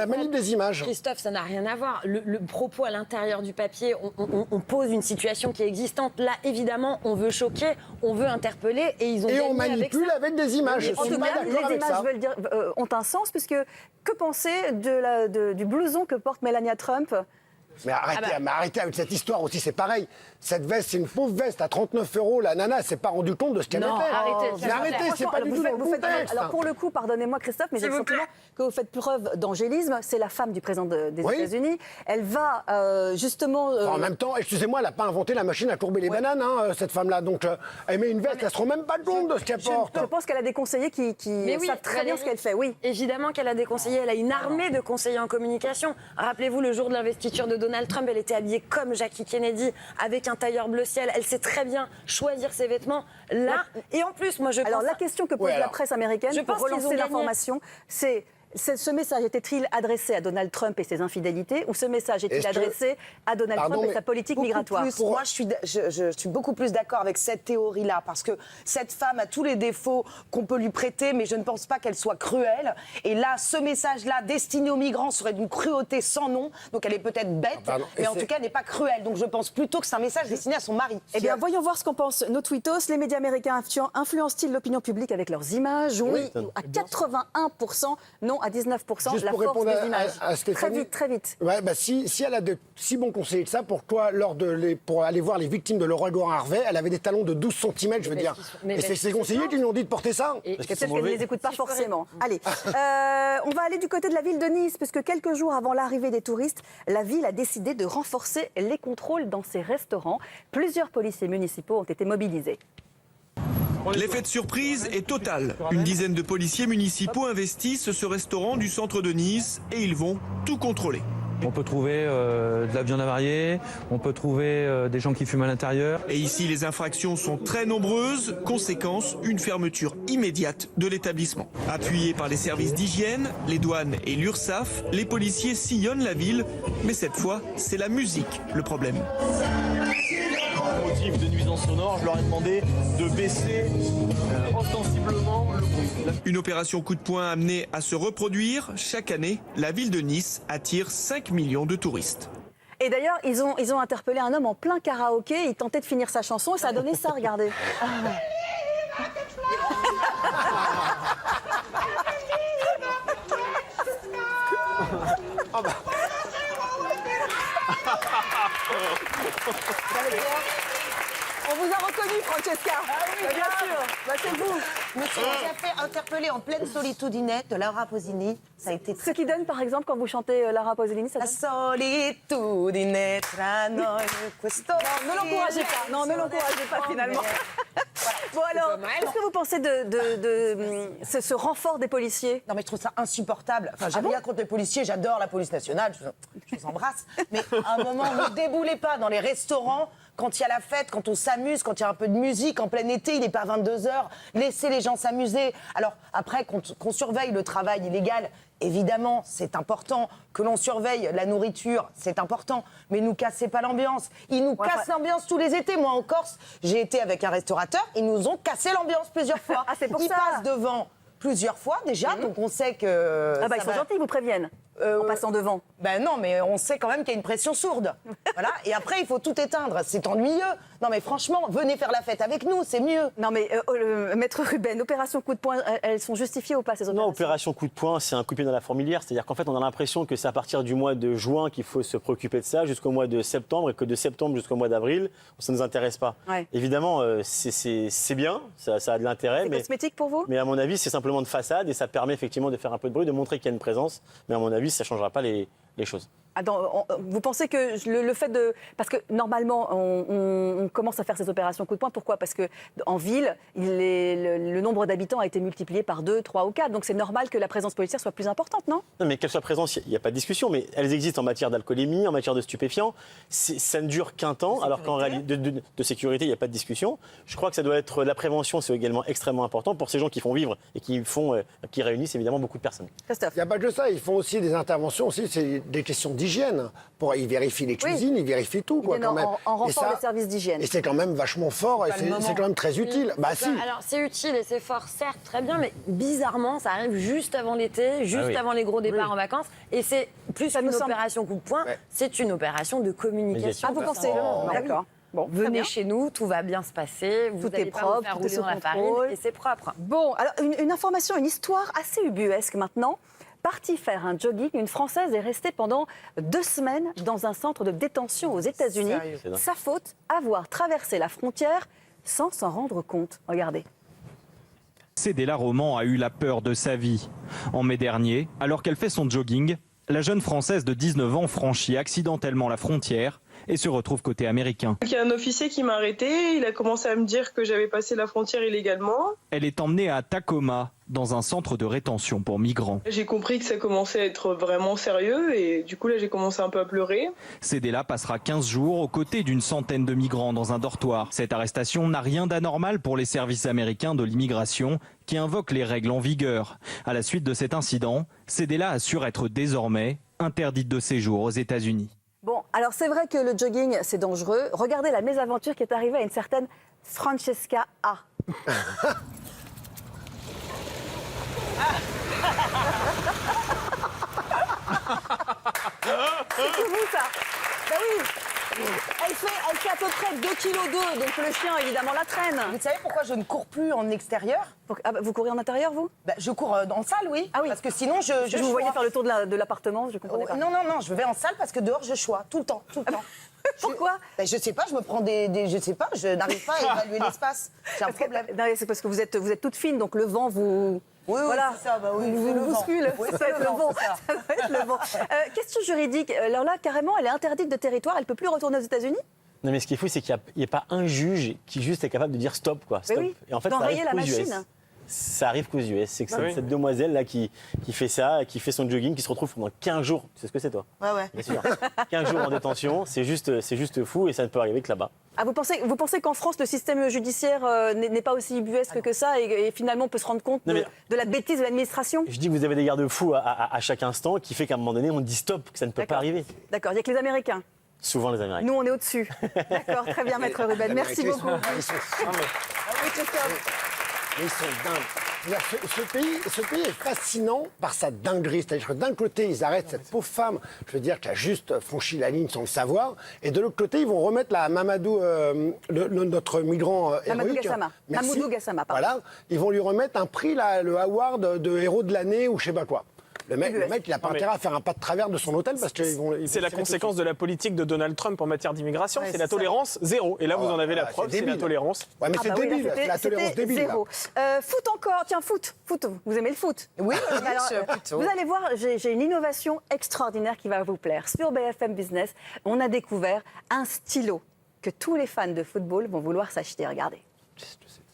manip des images. Christophe, ça n'a rien à voir. Le propos à l'intérieur du papier, on pose une situation qui est existante. Là, évidemment, on veut choquer, on veut interpeller et ils ont on manipule avec des images. En tout cas, les images ont un sens, puisque que penser du blouson que porte Melania Trump Mais arrêtez avec cette histoire aussi, c'est pareil. Cette veste, c'est une pauvre veste à 39 €. La nana, s'est pas rendu compte de ce qu'elle avait fait. Arrêtez. Mais arrêtez, c'est pas du tout dans le contexte. Alors pour le coup, pardonnez-moi Christophe, mais j'ai le sentiment que vous faites preuve d'angélisme. C'est la femme du président des États-Unis. Elle va justement... En même temps, excusez-moi, elle n'a pas inventé la machine à courber les bananes, hein, cette femme-là. Donc elle met une veste, elle se rend même pas compte de ce qu'elle porte. Je pense qu'elle a des conseillers qui savent très bien ce qu'elle fait, oui. Évidemment qu'elle a des conseillers, elle a une armée de conseillers en communication. Rappelez-vous, le jour de l'investiture de Donald Trump, elle était habillée comme Jackie Kennedy, avec un tailleur bleu ciel. Elle sait très bien choisir ses vêtements. Là, et en plus, moi je pense... Alors la question que pose la presse américaine, pour relancer l'information, c'est... Ce message était-il adressé à Donald Trump et ses infidélités ou ce message est-il adressé à Donald Trump et sa politique migratoire? Moi, je suis beaucoup plus d'accord avec cette théorie-là parce que cette femme a tous les défauts qu'on peut lui prêter, mais je ne pense pas qu'elle soit cruelle. Et là, ce message-là, destiné aux migrants, serait d'une cruauté sans nom. Donc elle est peut-être bête, mais en tout cas, elle n'est pas cruelle. Donc je pense plutôt que c'est un message destiné à son mari. Eh bien, voyons voir ce qu'en pensent nos tweetos. Les médias américains influencent-ils l'opinion publique avec leurs images? Oui, à 81%, non à 19%. Juste la pour force répondre des images. à Stéphanie. Très vite. Ouais, si elle a de si bons conseillers que ça, pourquoi, pour aller voir les victimes de l'ouragan Harvey, elle avait des talons de 12 cm, je veux dire. Et c'est ses conseillers qui lui ont dit de porter ça. Peut-être qu'elle ne les écoute pas forcément. Allez, on va aller du côté de la ville de Nice, puisque quelques jours avant l'arrivée des touristes, la ville a décidé de renforcer les contrôles dans ses restaurants. Plusieurs policiers municipaux ont été mobilisés. L'effet de surprise est total. Une dizaine de policiers municipaux investissent ce restaurant du centre de Nice et ils vont tout contrôler. On peut trouver de la viande avariée, on peut trouver des gens qui fument à l'intérieur. Et ici, les infractions sont très nombreuses. Conséquence, une fermeture immédiate de l'établissement. Appuyés par les services d'hygiène, les douanes et l'URSSAF, les policiers sillonnent la ville. Mais cette fois, c'est la musique le problème. Motif de nuisance sonore, je leur ai demandé de baisser ostensiblement le bruit. Une opération coup de poing amenée à se reproduire. Chaque année, la ville de Nice attire 5 millions de touristes. Et d'ailleurs, ils ont interpellé un homme en plein karaoké. Il tentait de finir sa chanson et ça a donné ça, regardez. On vous a reconnu, Francesca. Oui, bien sûr. C'est vous. Je me suis déjà fait interpeller en pleine solitudinette de Laura Pausini. Ça a été Ce qui donne, par exemple, quand vous chantez Laura Pausini, ça donne... La solitudine tra noi questo... Non, ne l'encouragez pas. Non, ne l'encouragez pas, finalement. Bon alors, qu'est-ce que vous pensez de ce renfort des policiers? Non mais je trouve ça insupportable. Enfin, j'ai rien contre les policiers, j'adore la police nationale, je vous embrasse. Mais à un moment, ne déboulez pas dans les restaurants quand il y a la fête, quand on s'amuse, quand il y a un peu de musique en plein été, il n'est pas 22h, laissez les gens s'amuser. Alors après, qu'on surveille le travail illégal, évidemment, c'est important. Que l'on surveille la nourriture, c'est important. Mais nous cassez pas l'ambiance. Ils nous cassent l'ambiance tous les étés. Moi, en Corse, j'ai été avec un restaurateur. Ils nous ont cassé l'ambiance plusieurs fois. C'est pour ils ça. passent devant plusieurs fois déjà, donc on sait que... ils sont gentils, ils vous préviennent. En passant devant. Ben non, mais on sait quand même qu'il y a une pression sourde. Voilà. Et après, il faut tout éteindre. C'est ennuyeux. Non, mais franchement, venez faire la fête avec nous, c'est mieux. Non, mais Maître Ruben, opération coup de poing, elles sont justifiées ou pas, ces opérations? Non, opération coup de poing, c'est un coup de pied dans la fourmilière. C'est-à-dire qu'en fait, on a l'impression que c'est à partir du mois de juin qu'il faut se préoccuper de ça, jusqu'au mois de septembre, et que de septembre jusqu'au mois d'avril, ça ne nous intéresse pas. Ouais. Évidemment, c'est bien, ça a de l'intérêt. C'est cosmétique pour vous? Mais à mon avis, c'est simplement de façade, et ça permet effectivement de faire un peu de bruit, de montrer qu'il y a une présence. Mais à mon avis, ça ne changera pas les choses. Vous pensez que le fait de... Parce que normalement, on commence à faire ces opérations coup de poing. Pourquoi? Parce qu'en ville, le nombre d'habitants a été multiplié par 2, 3 ou 4. Donc c'est normal que la présence policière soit plus importante, non? Non, mais qu'elle soit présente, il n'y a pas de discussion. Mais elles existent en matière d'alcoolémie, en matière de stupéfiants. Ça ne dure qu'un temps, alors qu'en réalité, de sécurité, il n'y a pas de discussion. Je crois que ça doit être... La prévention, c'est également extrêmement important pour ces gens qui font vivre et qui réunissent évidemment beaucoup de personnes. Christophe. Il n'y a pas que ça. Ils font aussi des interventions, c'est des questions d'hygiène. Ils vérifient les cuisines, ils vérifient tout. Quoi, quand même. En renfort des services d'hygiène. Et c'est quand même vachement fort et c'est quand même très utile. Bah, si. Alors c'est utile et c'est fort, certes, très bien, mais bizarrement, ça arrive juste avant l'été, juste avant les gros départs en vacances. Et c'est plus qu'une opération coup de poing, c'est une opération de communication. Ah, vous pensez? D'accord. Bon, venez chez nous, tout va bien se passer, vous tout est propre, faire tout est rouler dans la farine et c'est propre. Bon, alors une information, une histoire assez ubuesque maintenant. partie faire un jogging. Une Française est restée pendant 2 semaines dans un centre de détention aux États-Unis. Sérieux ? Sa faute, avoir traversé la frontière sans s'en rendre compte. Regardez. Cédella Roman a eu la peur de sa vie. En mai dernier, alors qu'elle fait son jogging, la jeune Française de 19 ans franchit accidentellement la frontière et se retrouve côté américain. Il y a un officier qui m'a arrêté, il a commencé à me dire que j'avais passé la frontière illégalement. Elle est emmenée à Tacoma, dans un centre de rétention pour migrants. J'ai compris que ça commençait à être vraiment sérieux et du coup là j'ai commencé un peu à pleurer. Cédella passera 15 jours aux côtés d'une centaine de migrants dans un dortoir. Cette arrestation n'a rien d'anormal pour les services américains de l'immigration qui invoquent les règles en vigueur. À la suite de cet incident, Cédella assure être désormais interdite de séjour aux États-Unis. Bon, alors c'est vrai que le jogging, c'est dangereux. Regardez la mésaventure qui est arrivée à une certaine Francesca A. C'est tout vous, ça. Ben oui. Elle fait à peu près 2,2 kg, donc le chien, évidemment, la traîne. Vous savez pourquoi je ne cours plus en extérieur? Vous courez en intérieur, vous? Je cours en salle, oui. Ah oui. Parce que sinon, je vous voyez faire le tour de l'appartement, je comprenais pas. Non, je vais en salle parce que dehors, je choisis tout le temps, Pourquoi? Je sais pas, je me prends je sais pas, je n'arrive pas à évaluer l'espace. J'ai un problème. C'est parce que vous êtes toute fine, donc le vent vous... Oui, voilà. c'est ça, vous bouscule. Oui, ça va être le vent. Ça va être le vent. Question juridique. Alors là, carrément, elle est interdite de territoire. Elle ne peut plus retourner aux États-Unis? Non, mais ce qui est fou, c'est qu'il n'y a pas un juge qui juste est capable de dire stop, quoi. Stop. Oui. Et en fait, d'enrayer la qu'aux US. machine. Ça arrive qu'aux US. C'est que cette demoiselle là qui fait ça, qui fait son jogging, qui se retrouve pendant 15 jours. Tu sais ce que c'est, toi? Ouais. Bien sûr. 15 jours en détention, c'est juste fou et ça ne peut arriver que là-bas. Ah, vous pensez qu'en France, le système judiciaire n'est pas aussi ubuesque que ça et finalement on peut se rendre compte de la bêtise de l'administration? Je dis que vous avez des garde-fous à chaque instant qui fait qu'à un moment donné, on dit stop, que ça ne peut pas arriver. D'accord, il n'y a que les Américains. Souvent les Américains. Nous, on est au-dessus. D'accord, très bien, Maître Ruben. Merci beaucoup. Ils sont dingues. Ce pays est fascinant par sa dinguerie. C'est-à-dire que d'un côté, ils arrêtent cette pauvre femme, je veux dire, qui a juste franchi la ligne sans le savoir. Et de l'autre côté, ils vont remettre la Mamadou, notre migrant héroïque. Mamadou Gassama, pardon. Voilà. Ils vont lui remettre un prix, là, le award de héros de l'année ou je sais pas quoi. Le mec, il n'a pas intérêt à faire un pas de travers de son hôtel parce qu'ils vont... C'est la conséquence de la politique de Donald Trump en matière d'immigration. C'est la tolérance zéro. Et là, vous en avez la preuve, c'est la tolérance. Ouais, mais c'est débile, c'est la tolérance débile. Zéro. Foot encore. Tiens, foot. Vous aimez le foot? Oui, plutôt. Vous allez voir, j'ai une innovation extraordinaire qui va vous plaire. Sur BFM Business, on a découvert un stylo que tous les fans de football vont vouloir s'acheter. Regardez.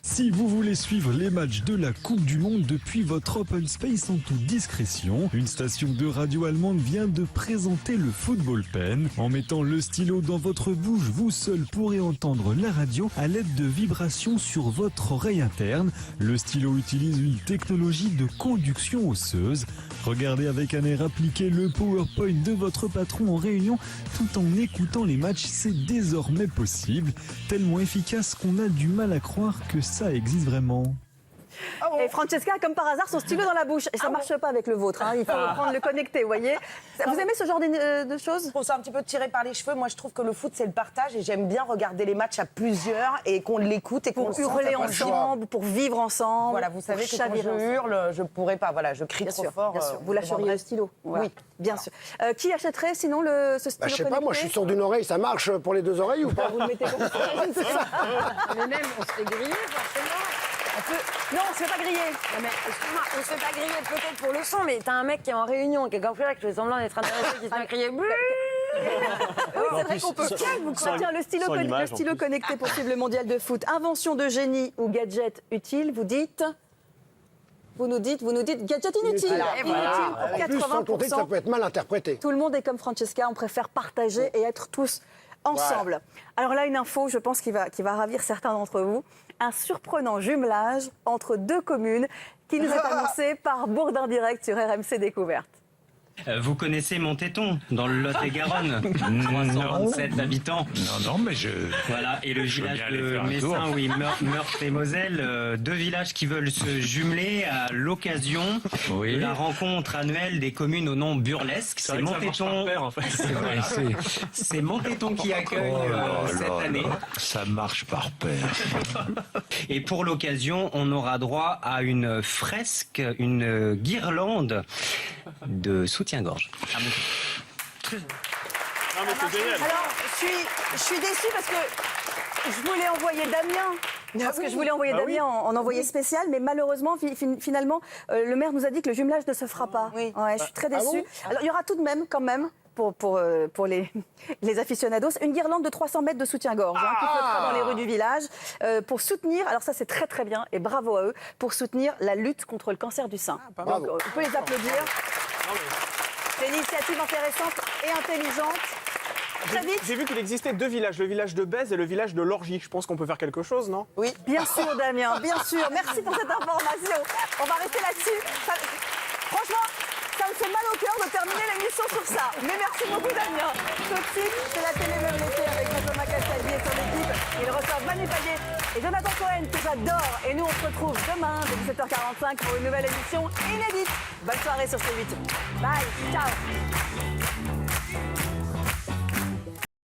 Si vous voulez suivre les matchs de la Coupe du Monde depuis votre open space en toute discrétion, une station de radio allemande vient de présenter le Football Pen. En mettant le stylo dans votre bouche, vous seul pourrez entendre la radio à l'aide de vibrations sur votre oreille interne. Le stylo utilise une technologie de conduction osseuse. Regardez avec un air appliqué le PowerPoint de votre patron en réunion tout en écoutant les matchs, c'est désormais possible. Tellement efficace qu'on a du mal à croire que ça existe vraiment. Et Francesca, comme par hasard, son stylo dans la bouche. Et ça ne marche pas avec le vôtre. Il faut le connecter, vous voyez. Vous aimez ce genre de choses? Je trouve ça un petit peu tiré par les cheveux. Moi, je trouve que le foot, c'est le partage. Et j'aime bien regarder les matchs à plusieurs et qu'on l'écoute et qu'on hurler ensemble, pour vivre ensemble. Voilà, vous savez que quand je hurle, je ne pourrais pas. Voilà, je crie trop fort. Bien sûr. Vous lâcheriez le stylo. Voilà. Oui, bien sûr. Qui achèterait sinon ce stylo je sais pas, moi, je suis sur d'une oreille. Ça marche pour les deux oreilles ou pas? Vous le mettez comme ça, je ne sais pas. Mais même, on se fait griller, forcément. Non, on se fait pas griller. Non, mais excuse-moi, on se fait pas griller peut-être pour le son, mais t'as un mec qui est en réunion, qui est gonflé, qui fait semblant d'être intéressé, qui se met à crier. Oui, c'est vrai qu'on peut. Tiens, le stylo connecté pour suivre le mondial de foot. Invention de génie ou gadget utile, vous dites? Vous nous dites gadget inutile. En plus, sans compter que ça peut être mal interprété. Tout le monde est comme Francesca, on préfère partager et être tous ensemble. Alors là, une info, je pense, qui va ravir certains d'entre vous. Un surprenant jumelage entre 2 communes qui nous est annoncé par Bourdin Direct sur RMC Découverte. Vous connaissez Montéton, dans le Lot-et-Garonne, 327 habitants. Non, mais je... Voilà, et le village de Messin, oui, Meurthe et Moselle, 2 villages qui veulent se jumeler à l'occasion de la rencontre annuelle des communes au nom burlesque. C'est Montéton, en fait. C'est Montéton qui accueille cette année. Ça marche par paire. Et pour l'occasion, on aura droit à une fresque, une guirlande de soutien-gorge. Non, mais c'est génial. Alors, je suis déçue parce que je voulais envoyer Damien. Parce que je voulais envoyer Damien en envoyé spécial, mais malheureusement, finalement, le maire nous a dit que le jumelage ne se fera pas. Ouais, je suis très déçue. Alors, il y aura tout de même, quand même, pour les aficionados, une guirlande de 300 mètres de soutien-gorge qui flottera dans les rues du village pour soutenir, alors ça c'est très très bien et bravo à eux, pour soutenir la lutte contre le cancer du sein. Donc, on peut les applaudir. C'est une initiative intéressante et intelligente. Très vite. J'ai vu qu'il existait 2 villages, le village de Bèze et le village de Lorgy. Je pense qu'on peut faire quelque chose, non? Oui. Bien sûr, Damien, bien sûr. Merci pour cette information. On va rester là-dessus. Franchement, ça me fait mal au cœur de terminer l'émission sur ça. Mais merci beaucoup, Damien. Tout de suite, c'est la télé même l'été avec Thomas Castaldi et son équipe. Ils reçoivent Manu Payet et Jonathan Cohen, que j'adore. Et nous, on se retrouve demain dès 17h45 pour une nouvelle émission inédite. Bonne soirée sur C8. Bye, ciao.